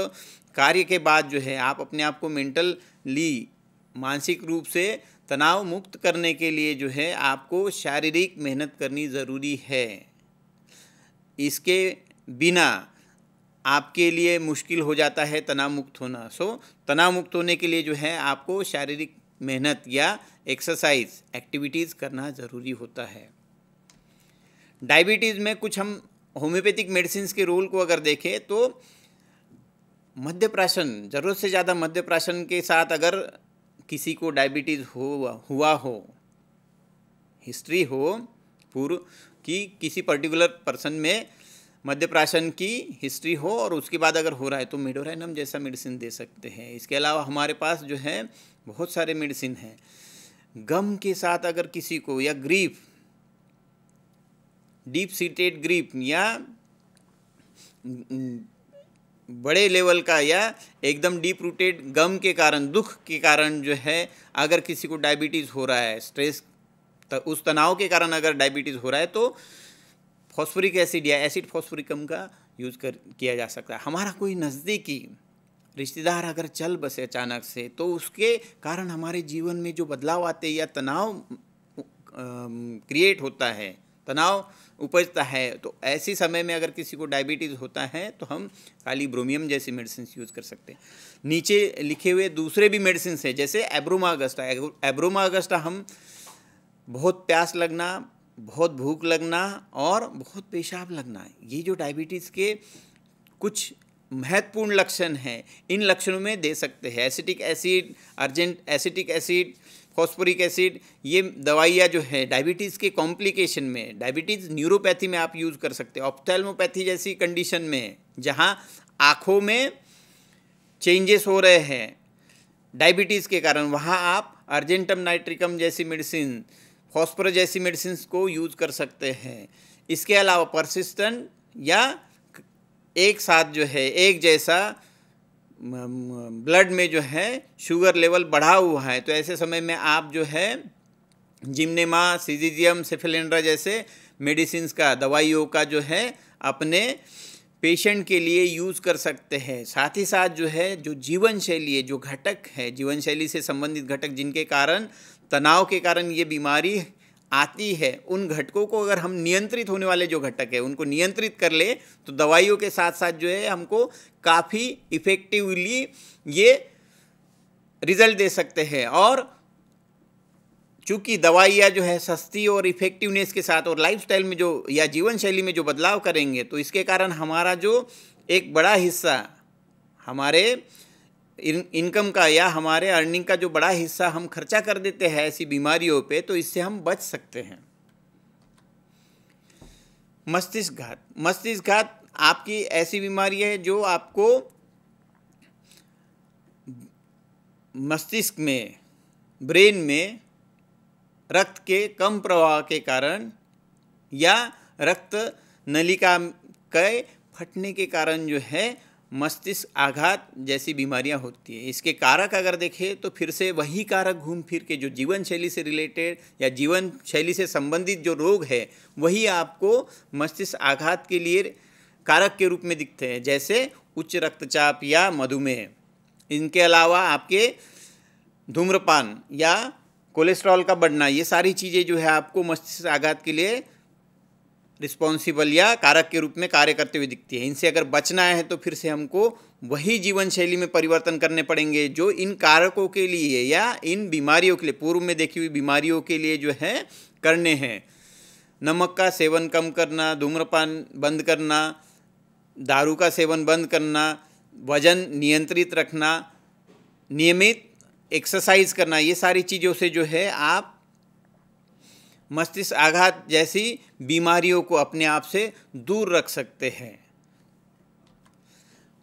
कार्य के बाद जो है आप अपने आप को मेंटली, मानसिक रूप से तनाव मुक्त करने के लिए जो है आपको शारीरिक मेहनत करनी ज़रूरी है। इसके बिना आपके लिए मुश्किल हो जाता है तनाव मुक्त होना। तनाव मुक्त होने के लिए जो है आपको शारीरिक मेहनत या एक्सरसाइज एक्टिविटीज़ करना ज़रूरी होता है। डायबिटीज़ में कुछ हम होम्योपैथिक मेडिसिन के रोल को अगर देखें तो मध्यप्राशन, ज़रूरत से ज़्यादा मध्यप्राशन के साथ अगर किसी को डायबिटीज़ हुआ हो, हिस्ट्री हो पूर्व कि किसी पर्टिकुलर पर्सन में मध्यप्राशन की हिस्ट्री हो और उसके बाद अगर हो रहा है तो मेडोराइनम जैसा मेडिसिन दे सकते हैं। इसके अलावा हमारे पास जो है बहुत सारे मेडिसिन हैं। गम के साथ अगर किसी को, या ग्रीफ, डीप सीटेड ग्रीफ या बड़े लेवल का या एकदम डीप रूटेड गम के कारण, दुख के कारण जो है अगर किसी को डायबिटीज़ हो रहा है, स्ट्रेस, उस तनाव के कारण अगर डायबिटीज़ हो रहा है तो फॉस्फोरिक एसिड या एसिड फॉस्फोरिकम का यूज़ किया जा सकता है। हमारा कोई नज़दीकी रिश्तेदार अगर चल बसे अचानक से, तो उसके कारण हमारे जीवन में जो बदलाव आते हैं या तनाव क्रिएट होता है, तनाव उपजता है, तो ऐसे समय में अगर किसी को डायबिटीज़ होता है तो हम काली ब्रोमियम जैसी मेडिसिन यूज़ कर सकते हैं। नीचे लिखे हुए दूसरे भी मेडिसिन हैं, जैसे एब्रोमा अगस्टा। एब्रोमा अगस्टा हम बहुत प्यास लगना, बहुत भूख लगना और बहुत पेशाब लगना, ये जो डायबिटीज़ के कुछ महत्वपूर्ण लक्षण हैं, इन लक्षणों में दे सकते हैं। Acetic acid, urgent acetic acid, phosphoric acid, ये दवाइयाँ जो है डायबिटीज़ के कॉम्प्लिकेशन में, डायबिटीज़ न्यूरोपैथी में आप यूज़ कर सकते हैं। ऑप्थेल्मोपैथी जैसी कंडीशन में जहाँ आँखों में चेंजेस हो रहे हैं डायबिटीज़ के कारण, वहाँ आप अर्जेंटम नाइट्रिकम जैसी मेडिसिन, फॉस्फोरस जैसी मेडिसिन को यूज़ कर सकते हैं। इसके अलावा परसिस्टेंट या एक साथ जो है एक जैसा ब्लड में जो है शुगर लेवल बढ़ा हुआ है, तो ऐसे समय में आप जो है जिम्नेमा, सिजीजियम, सेफेलेंड्रा जैसे मेडिसिन का, दवाइयों का जो है अपने पेशेंट के लिए यूज़ कर सकते हैं। साथ ही साथ जो है जो जीवन शैली है, जो घटक है जीवन शैली से संबंधित घटक, जिनके कारण, तनाव के कारण ये बीमारी आती है उन घटकों को अगर हम नियंत्रित होने वाले जो घटक है उनको नियंत्रित कर ले तो दवाइयों के साथ साथ जो है हमको काफ़ी इफ़ेक्टिवली ये रिजल्ट दे सकते हैं। और चूँकि दवाइयाँ जो है सस्ती और इफ़ेक्टिवनेस के साथ और लाइफस्टाइल में जो या जीवन शैली में जो बदलाव करेंगे तो इसके कारण हमारा जो एक बड़ा हिस्सा हमारे इनकम का या हमारे अर्निंग का जो बड़ा हिस्सा हम खर्चा कर देते हैं ऐसी बीमारियों पे, तो इससे हम बच सकते हैं। मस्तिष्क घात आपकी ऐसी बीमारी है जो आपको मस्तिष्क में, ब्रेन में रक्त के कम प्रवाह के कारण या रक्त नलिका के फटने के कारण जो है मस्तिष्क आघात जैसी बीमारियां होती है। इसके कारक अगर देखें तो फिर से वही कारक घूम फिर के जो जीवन शैली से रिलेटेड या जीवन शैली से संबंधित जो रोग है वही आपको मस्तिष्क आघात के लिए कारक के रूप में दिखते हैं, जैसे उच्च रक्तचाप या मधुमेह। इनके अलावा आपके धूम्रपान या कोलेस्ट्रॉल का बढ़ना, ये सारी चीज़ें जो है आपको मस्तिष्क आघात के लिए रिस्पॉन्सिबल या कारक के रूप में कार्य करते हुए दिखती है। इनसे अगर बचना है तो फिर से हमको वही जीवन शैली में परिवर्तन करने पड़ेंगे जो इन कारकों के लिए या इन बीमारियों के लिए, पूर्व में देखी हुई बीमारियों के लिए जो है करने हैं। नमक का सेवन कम करना, धूम्रपान बंद करना, दारू का सेवन बंद करना, वजन नियंत्रित रखना, नियमित एक्सरसाइज करना, ये सारी चीज़ों से जो है आप मस्तिष्क आघात जैसी बीमारियों को अपने आप से दूर रख सकते हैं।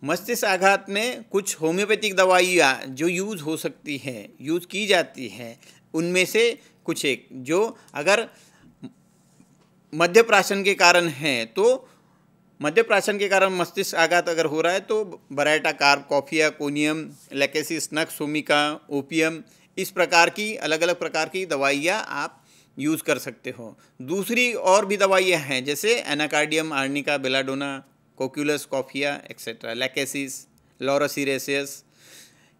मस्तिष्क आघात में कुछ होम्योपैथिक दवाइयाँ जो यूज़ हो सकती हैं, यूज़ की जाती हैं, उनमें से कुछ एक जो अगर मध्यप्राशन के कारण है तो मध्यप्राशन के कारण मस्तिष्क आघात अगर हो रहा है तो बराटा कार्ब, कॉफिया, कोनियम, लैकेसिस, नक्स, सोमिका, ओपियम, इस प्रकार की अलग अलग प्रकार की दवाइयाँ आप यूज़ कर सकते हो। दूसरी और भी दवाइयाँ हैं जैसे anacardium, arnica, belladonna, cocculus, coffea etcetera, lachesis, laurocerasus,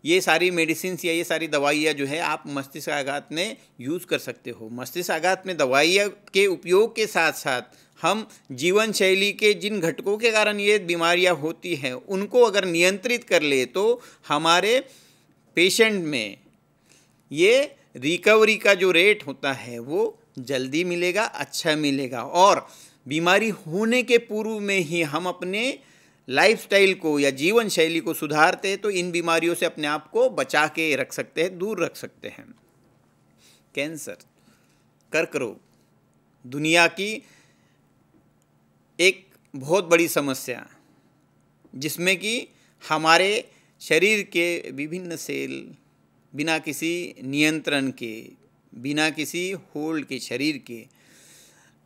ये सारी मेडिसिन या ये सारी दवाइयाँ जो है आप मस्तिष्क आघात में यूज़ कर सकते हो। मस्तिष्क आघात में दवाइयाँ के उपयोग के साथ साथ हम जीवन शैली के जिन घटकों के कारण ये बीमारियाँ होती हैं उनको अगर नियंत्रित कर ले तो हमारे पेशेंट में ये रिकवरी का जो रेट होता है वो जल्दी मिलेगा, अच्छा मिलेगा। और बीमारी होने के पूर्व में ही हम अपने लाइफस्टाइल को या जीवन शैली को सुधारते तो इन बीमारियों से अपने आप को बचा के रख सकते हैं, दूर रख सकते हैं। कैंसर, कर्क रोग दुनिया की एक बहुत बड़ी समस्या जिसमें कि हमारे शरीर के विभिन्न सेल बिना किसी नियंत्रण के, बिना किसी होल्ड के शरीर के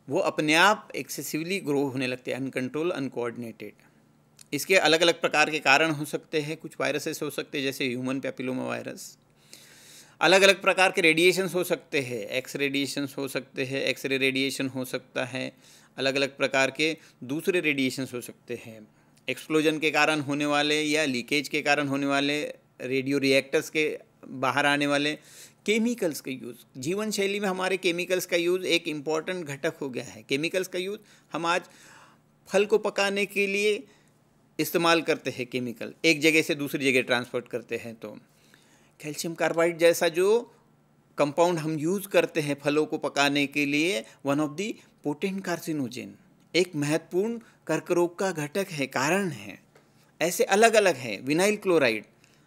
वो अपने आप एक्सेसिवली ग्रो होने लगते हैं, अनकंट्रोल, अनकोऑर्डिनेटेड। इसके अलग अलग प्रकार के कारण हो सकते हैं। कुछ वायरसेस हो सकते हैं जैसे ह्यूमन पैपिलोमा वायरस, अलग अलग प्रकार के रेडिएशंस हो सकते हैं, एक्स रेडिएशंस हो सकते हैं, एक्सरे रेडिएशन हो सकता है, अलग अलग प्रकार के दूसरे रेडिएशंस हो सकते हैं। एक्सप्लोजन के कारण होने वाले या लीकेज के कारण होने वाले, रेडियो रिएक्टर्स के बाहर आने वाले केमिकल्स का यूज़, जीवन शैली में हमारे केमिकल्स का यूज़ एक इम्पॉर्टेंट घटक हो गया है। केमिकल्स का यूज़ हम आज फल को पकाने के लिए इस्तेमाल करते हैं, केमिकल एक जगह से दूसरी जगह ट्रांसपोर्ट करते हैं। तो कैल्शियम कार्बाइड जैसा जो कंपाउंड हम यूज़ करते हैं फलों को पकाने के लिए, one of the potent carcinogen, एक महत्वपूर्ण कर्क रोग का घटक है, कारण है। ऐसे अलग अलग हैं। विनाइल क्लोराइड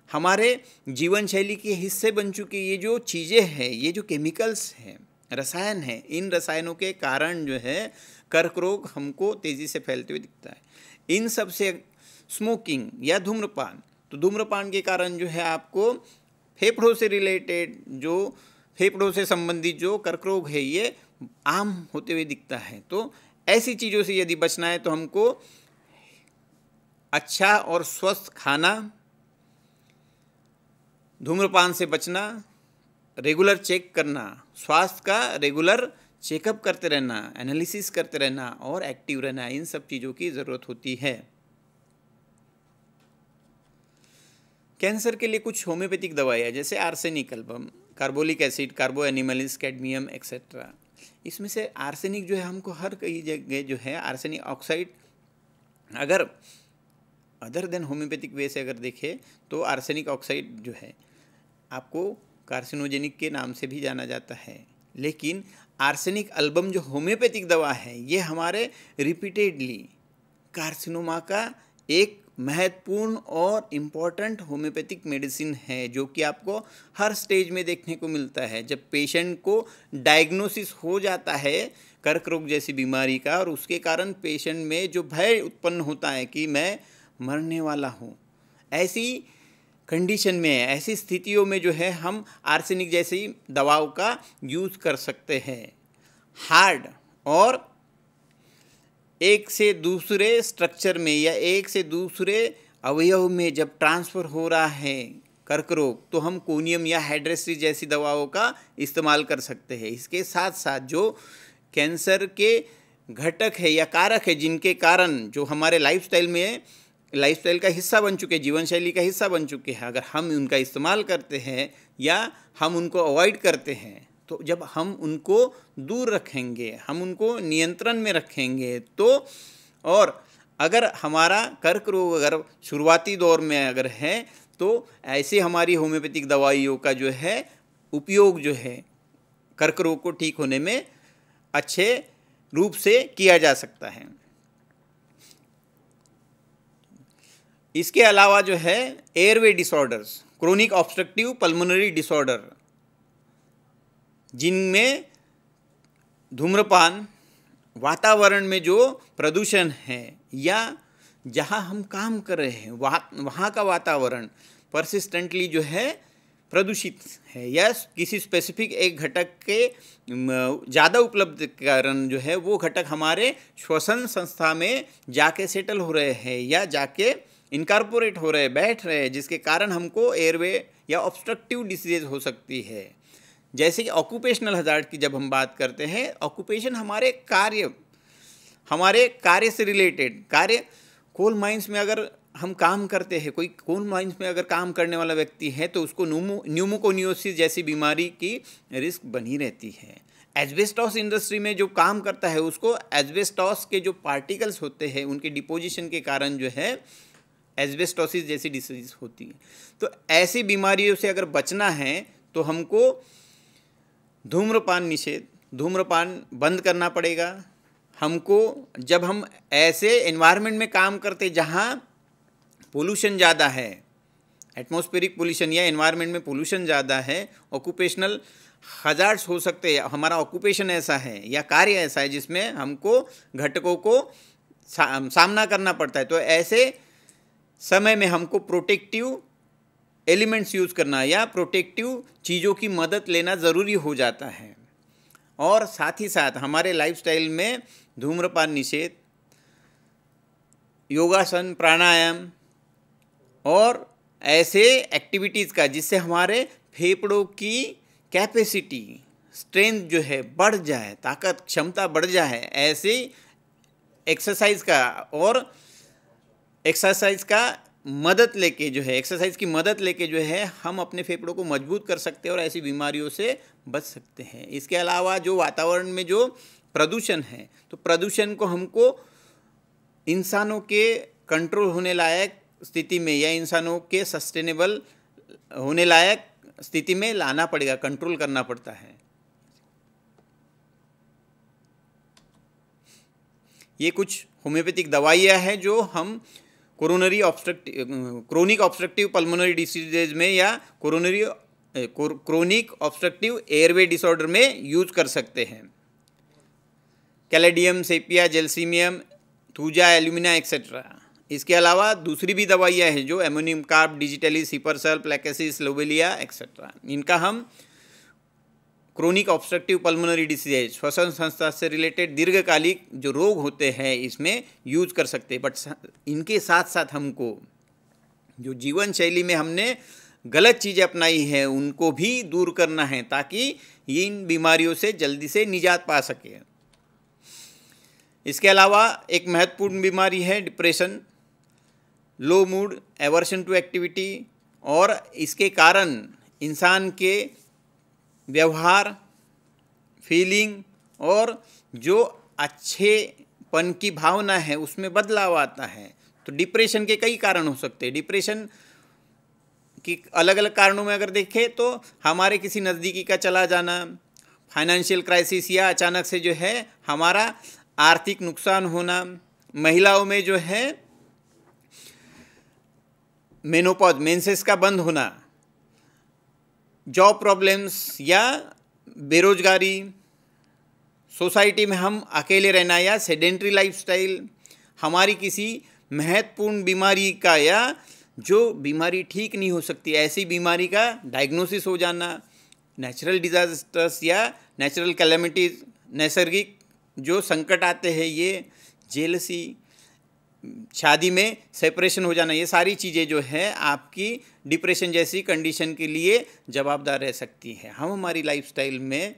हमारे जीवन शैली के हिस्से बन चुकी ये जो चीज़ें हैं, ये जो केमिकल्स हैं, रसायन हैं, इन रसायनों के कारण जो है कर्क रोग हमको तेज़ी से फैलते हुए दिखता है। इन सब से स्मोकिंग या धूम्रपान, तो धूम्रपान के कारण जो है आपको फेफड़ों से रिलेटेड, जो फेफड़ों से संबंधित जो कर्क रोग है ये आम होते हुए दिखता है। तो ऐसी चीज़ों से यदि बचना है तो हमको अच्छा और स्वस्थ खाना, धूम्रपान से बचना, रेगुलर चेक करना, स्वास्थ्य का रेगुलर चेकअप करते रहना, एनालिसिस करते रहना और एक्टिव रहना, इन सब चीज़ों की ज़रूरत होती है। कैंसर के लिए कुछ होम्योपैथिक दवाइयाँ जैसे arsenic album, carbolic acid, कार्बो एनिमलिस, cadmium etcetera, इसमें से आर्सेनिक जो है हमको हर कई जगह जो है आर्सेनिक ऑक्साइड, अगर अदर देन होम्योपैथिक वे से अगर देखें तो आर्सेनिक ऑक्साइड जो है आपको कार्सिनोजेनिक के नाम से भी जाना जाता है, लेकिन आर्सेनिक अल्बम जो होम्योपैथिक दवा है ये हमारे रिपीटेडली कार्सिनोमा का एक महत्वपूर्ण और इम्पॉर्टेंट होम्योपैथिक मेडिसिन है, जो कि आपको हर स्टेज में देखने को मिलता है। जब पेशेंट को डायग्नोसिस हो जाता है कर्क रोग जैसी बीमारी का, और उसके कारण पेशेंट में जो भय उत्पन्न होता है कि मैं मरने वाला हूँ, ऐसी कंडीशन में, ऐसी स्थितियों में जो है हम आर्सेनिक जैसी दवाओं का यूज़ कर सकते हैं। हार्ड और एक से दूसरे स्ट्रक्चर में या एक से दूसरे अवयव में जब ट्रांसफ़र हो रहा है कर्क रोग, तो हम कोनियम या हाइड्रेसिस जैसी दवाओं का इस्तेमाल कर सकते हैं। इसके साथ साथ जो कैंसर के घटक है या कारक है, जिनके कारण जो हमारे लाइफस्टाइल का हिस्सा बन चुके, जीवन शैली का हिस्सा बन चुके हैं, अगर हम उनका इस्तेमाल करते हैं या हम उनको अवॉइड करते हैं, तो जब हम उनको दूर रखेंगे, हम उनको नियंत्रण में रखेंगे, तो और अगर हमारा कर्क रोग अगर शुरुआती दौर में अगर है, तो ऐसे हमारी होम्योपैथिक दवाइयों का जो है उपयोग जो है कर्क रोग को ठीक होने में अच्छे रूप से किया जा सकता है। इसके अलावा जो है airway disorders, chronic obstructive pulmonary disorder, जिनमें धूम्रपान, वातावरण में जो प्रदूषण है या जहाँ हम काम कर रहे हैं वहाँ का वातावरण परसिस्टेंटली जो है प्रदूषित है, या किसी स्पेसिफिक एक घटक के ज़्यादा उपलब्ध के कारण जो है वो घटक हमारे श्वसन संस्था में जाके सेटल हो रहे हैं या जाके इनकॉर्पोरेट हो रहे, बैठ रहे, जिसके कारण हमको एयरवे या ऑब्स्ट्रक्टिव डिसीज हो सकती है। जैसे कि ऑक्यूपेशनल हजार्ड की जब हम बात करते हैं, ऑक्यूपेशन हमारे कार्य से रिलेटेड, कोल माइंस में अगर हम काम करते हैं, कोई कोल माइंस में अगर काम करने वाला व्यक्ति है तो उसको न्यूमोकोनियोसिस जैसी बीमारी की रिस्क बनी रहती है। एस्बेस्टॉस इंडस्ट्री में जो काम करता है उसको एस्बेस्टॉस के जो पार्टिकल्स होते हैं उनके डिपोजिशन के कारण जो है एस्बेस्टोसिस जैसी डिसीज होती है। तो ऐसी बीमारियों से अगर बचना है तो हमको धूम्रपान बंद करना पड़ेगा। हमको जब हम ऐसे एनवायरनमेंट में काम करते जहाँ पोल्यूशन ज़्यादा है, एटमॉस्फेरिक पोल्यूशन या एनवायरनमेंट में पोल्यूशन ज़्यादा है, ऑक्यूपेशनल हजार्ड्स हो सकते हैं, हमारा ऑक्यूपेशन ऐसा है या कार्य ऐसा है जिसमें हमको घटकों को सामना करना पड़ता है, तो ऐसे समय में हमको प्रोटेक्टिव एलिमेंट्स यूज़ करना या प्रोटेक्टिव चीज़ों की मदद लेना ज़रूरी हो जाता है। और साथ ही साथ हमारे लाइफस्टाइल में धूम्रपान निषेध, योगासन, प्राणायाम और ऐसे एक्टिविटीज़ का जिससे हमारे फेफड़ों की कैपेसिटी, स्ट्रेंथ जो है बढ़ जाए, ताकत क्षमता बढ़ जाए, ऐसे एक्सरसाइज का मदद लेके जो है, एक्सरसाइज की मदद लेके जो है हम अपने फेफड़ों को मजबूत कर सकते हैं और ऐसी बीमारियों से बच सकते हैं। इसके अलावा जो वातावरण में जो प्रदूषण है, तो प्रदूषण को हमको इंसानों के कंट्रोल होने लायक स्थिति में या इंसानों के सस्टेनेबल होने लायक स्थिति में लाना पड़ेगा, कंट्रोल करना पड़ता है। ये कुछ होम्योपैथिक दवाइयाँ हैं जो हम क्रोनिक ऑब्स्ट्रक्टिव पल्मोनरी डिसीजेज में या क्रोनिक ऑब्स्ट्रक्टिव एयरवे डिसऑर्डर में यूज कर सकते हैं। Caladium, sepia, gelsemium, thuja, alumina etcetera. इसके अलावा दूसरी भी दवाइयाँ हैं जो एमोनियम कार्ब, डिजिटलिस, हिपरसल, प्लेकेसिस, लोबेलिया एक्सेट्रा। इनका हम क्रोनिक ऑब्स्ट्रक्टिव पल्मोनरी डिसीज, श्वसन संस्था से रिलेटेड दीर्घकालिक जो रोग होते हैं इसमें यूज कर सकते हैं। बट इनके साथ साथ हमको जो जीवन शैली में हमने गलत चीज़ें अपनाई हैं उनको भी दूर करना है, ताकि ये इन बीमारियों से जल्दी से निजात पा सके। इसके अलावा एक महत्वपूर्ण बीमारी है depression, low mood, aversion to activity, और इसके कारण इंसान के व्यवहार, फीलिंग और जो अच्छेपन की भावना है उसमें बदलाव आता है। तो डिप्रेशन के कई कारण हो सकते हैं। डिप्रेशन की अलग अलग कारणों में अगर देखें तो हमारे किसी नज़दीकी का चला जाना, फाइनेंशियल क्राइसिस, या अचानक से जो है हमारा आर्थिक नुकसान होना, महिलाओं में जो है मेनोपॉज, मेंसेस का बंद होना, जॉब प्रॉब्लम्स या बेरोजगारी, सोसाइटी में हम अकेले रहना या सेडेंट्री लाइफस्टाइल, हमारी किसी महत्वपूर्ण बीमारी का या जो बीमारी ठीक नहीं हो सकती ऐसी बीमारी का डायग्नोसिस हो जाना, नेचुरल डिजास्टर्स या नेचुरल कैलेमिटीज, नैसर्गिक जो संकट आते हैं, ये जेलसी, शादी में सेपरेशन हो जाना, ये सारी चीज़ें जो है आपकी डिप्रेशन जैसी कंडीशन के लिए जवाबदार रह सकती हैं। हम हमारी लाइफस्टाइल में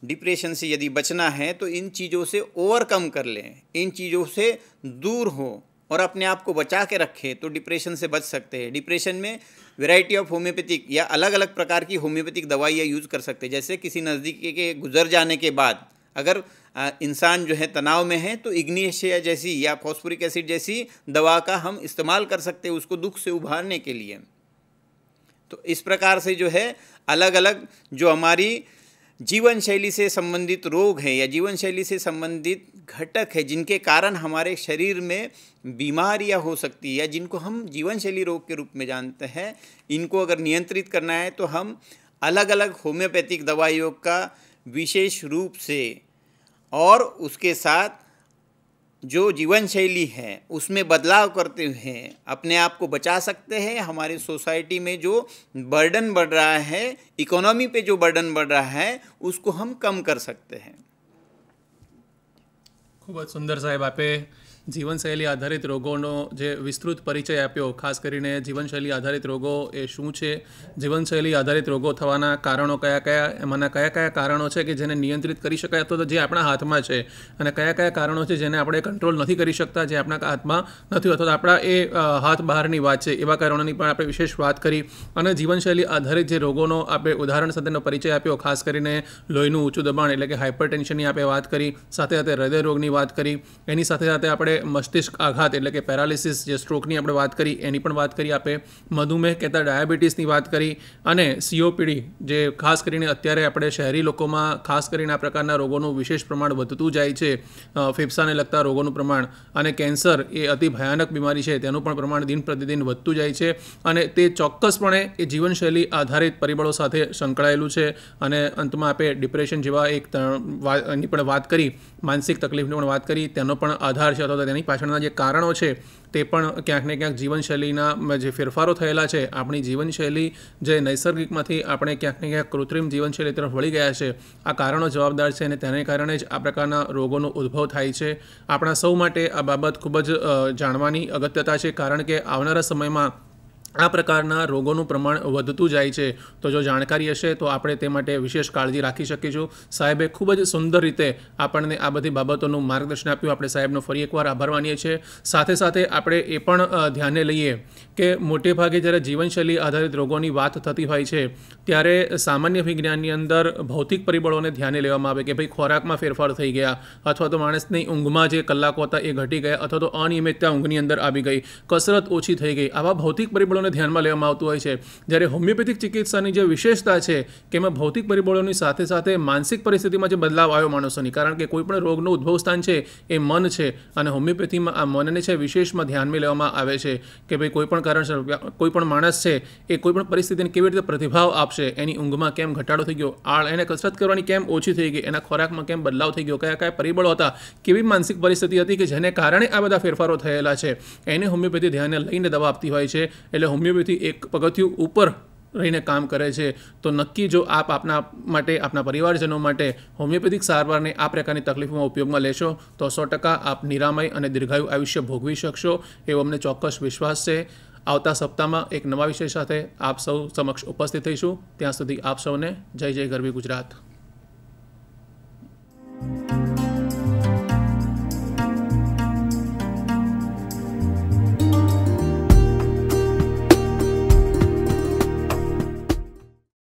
डिप्रेशन से यदि बचना है तो इन चीज़ों से ओवरकम कर लें, इन चीज़ों से दूर हो और अपने आप को बचा के रखें तो डिप्रेशन से बच सकते हैं। डिप्रेशन में वैरायटी ऑफ होम्योपैथिक या अलग अलग प्रकार की होम्योपैथिक दवाइयाँ यूज़ कर सकते हैं। जैसे किसी नज़दीकी के गुजर जाने के बाद अगर इंसान जो है तनाव में है तो इग्निशिया जैसी या फॉस्फोरिक एसिड जैसी दवा का हम इस्तेमाल कर सकते हैं उसको दुख से उभारने के लिए। तो इस प्रकार से जो है अलग अलग जो हमारी जीवन शैली से संबंधित रोग है या जीवन शैली से संबंधित घटक है जिनके कारण हमारे शरीर में बीमारियां हो सकती है या जिनको हम जीवन शैली रोग के रूप में जानते हैं, इनको अगर नियंत्रित करना है तो हम अलग अलग होम्योपैथिक दवाइयों का विशेष रूप से और उसके साथ जो जीवन शैली है उसमें बदलाव करते हुए अपने आप को बचा सकते हैं। हमारी सोसाइटी में जो बर्डन बढ़ रहा है, इकोनॉमी पे जो बर्डन बढ़ रहा है, उसको हम कम कर सकते हैं। ખૂબ જ સુંદર સાહેબ આપે જીવનશૈલી આધારિત રોગોનો જે વિસ્તૃત પરિચય આપ્યો, ખાસ કરીને જીવનશૈલી આધારિત રોગો એ શું છે, જીવનશૈલી આધારિત રોગો થવાના કારણો કયા કયા, એમાંના કયા કયા કારણો છે કે જેને નિયંત્રિત કરી શકાય તો જે આપણા હાથમાં છે, અને કયા કયા કારણો છે જેને આપણે કંટ્રોલ નથી કરી શકતા, જે આપણા હાથમાં નથી હોતા, આપણા એ હાથ બહારની વાત છે, એવા કારણોની પણ આપણે વિશેષ વાત કરી। અને જીવનશૈલી આધારિત જે રોગોનો આપણે ઉદાહરણ સાથેનો પરિચય આપ્યો, ખાસ કરીને લોહીનું ઊંચું દબાણ એટલે કે હાઇપરટેન્શનની આપણે વાત કરી, સાથે સાથે હૃદય રોગની વાત કરી, એની સાથે સાથે આપણે મસ્તિષ્ક આઘાત એટલે કે પેરાલિસિસ જે સ્ટ્રોકની આપણે વાત કરી એની પણ વાત કરી આપે, મધુમેહ કહેતા ડાયાબિટીસની વાત કરી, અને COPD જે ખાસ કરીને અત્યારે આપણે શહેરી લોકોમાં ખાસ કરીને આ પ્રકારના રોગોનું વિશેષ પ્રમાણ વધતું જાય છે, ફેફસાને લગતા રોગોનું પ્રમાણ, અને કેન્સર એ અતિ ભયાનક બીમારી છે તેનું પણ પ્રમાણ દિન પ્રતિદિન વધતું જાય છે, અને તે ચોક્કસપણે એ જીવનશૈલી આધારિત પરિબળો સાથે સંકળાયેલું છે। અને અંતમાં આપણે ડિપ્રેશન જેવા એક એની પણ વાત કરી, માનસિક તકલીફની પણ વાત કરી, તેનો પણ આધાર છે અથવા તેની પાછળના જે કારણો છે તે પણ ક્યાંક ને ક્યાંક જીવનશૈલીના જે ફેરફારો થયેલા છે, આપણી જીવનશૈલી જે નૈસર્ગિકમાંથી આપણે ક્યાંક ને ક્યાંક કૃત્રિમ જીવનશૈલી તરફ વળી ગયા છે, આ કારણો જવાબદાર છે અને તેને કારણે જ આ પ્રકારના રોગોનો ઉદ્ભવ થાય છે। આપણા સૌ માટે આ બાબત ખૂબ જ જાણવાની અગત્યતા છે, કારણ કે આવનારા સમયમાં આ પ્રકારના રોગોનું પ્રમાણ વધતું જાય છે। તો જો જાણકારી હશે તો આપણે તે માટે વિશેષ કાળજી રાખી શકીશું। સાહેબે ખૂબ જ સુંદર રીતે આપણને આ બધી બાબતોનું માર્ગદર્શન આપ્યું, આપણે સાહેબનો ફરી એકવાર આભાર માનીએ છીએ। સાથે સાથે આપણે એ પણ ધ્યાને લઈએ કે મોટે ભાગે જ્યારે જીવનશૈલી આધારિત રોગોની વાત થતી હોય છે ત્યારે સામાન્ય વિજ્ઞાનની અંદર ભૌતિક પરિબળોને ધ્યાને લેવામાં આવે કે ભાઈ ખોરાકમાં ફેરફાર થઈ ગયા, અથવા તો માણસની ઊંઘમાં જે કલાકો હતા એ ઘટી ગયા, અથવા તો અનિયમિતતા ઊંઘની અંદર આવી ગઈ, કસરત ઓછી થઈ ગઈ, આવા ભૌતિક પરિબળો ધ્યાનમાં લેવામાં આવતું હોય છે। જ્યારે હોમિયોપેથિક ચિકિત્સાની જે વિશેષતા છે કે એમાં ભૌતિક પરિબળોની સાથે સાથે માનસિક પરિસ્થિતિમાં જે બદલાવ આવ્યો માણસોની, કારણ કે કોઈ પણ રોગનું ઉદ્ભવ સ્થાન છે એ મન છે, અને હોમિયોપેથીમાં આ મનને છે વિશેષમાં ધ્યાનમાં લેવામાં આવે છે કે ભાઈ કોઈ પણ કારણસર કોઈ પણ માણસ છે એ કોઈ પણ પરિસ્થિતિને કેવી રીતે પ્રતિભાવ આપશે, એની ઊંઘમાં કેમ ઘટાડો થઈ ગયો, એને કસરત કરવાની કેમ ઓછી થઈ ગઈ, એના ખોરાકમાં કેમ બદલાવ થઈ ગયો, કયા કયા પરિબળો હતા, કેવી માનસિક પરિસ્થિતિ હતી કે જેને કારણે આ બધા ફેરફારો થયેલા છે, એને હોમિયોપેથી ધ્યાને લઈને દવા આપતી હોય છે। એટલે હોમિયોપેથી એક પગથિયું ઉપર રહીને કામ કરે છે। તો નક્કી જો આપ આપના માટે, આપના પરિવારજનો માટે હોમિયોપેથિક સારવારને આ પ્રકારની તકલીફોમાં ઉપયોગમાં લેશો તો 100% આપ નિરામય અને દીર્ઘાયુ આયુષ્ય ભોગવી શકશો એવો અમને ચોક્કસ વિશ્વાસ છે। આવતા સપ્તાહમાં એક નવા વિષય સાથે આપ સૌ સમક્ષ ઉપસ્થિત થઈશું। ત્યાં સુધી આપ સૌને જય જય ગરવી ગુજરાત।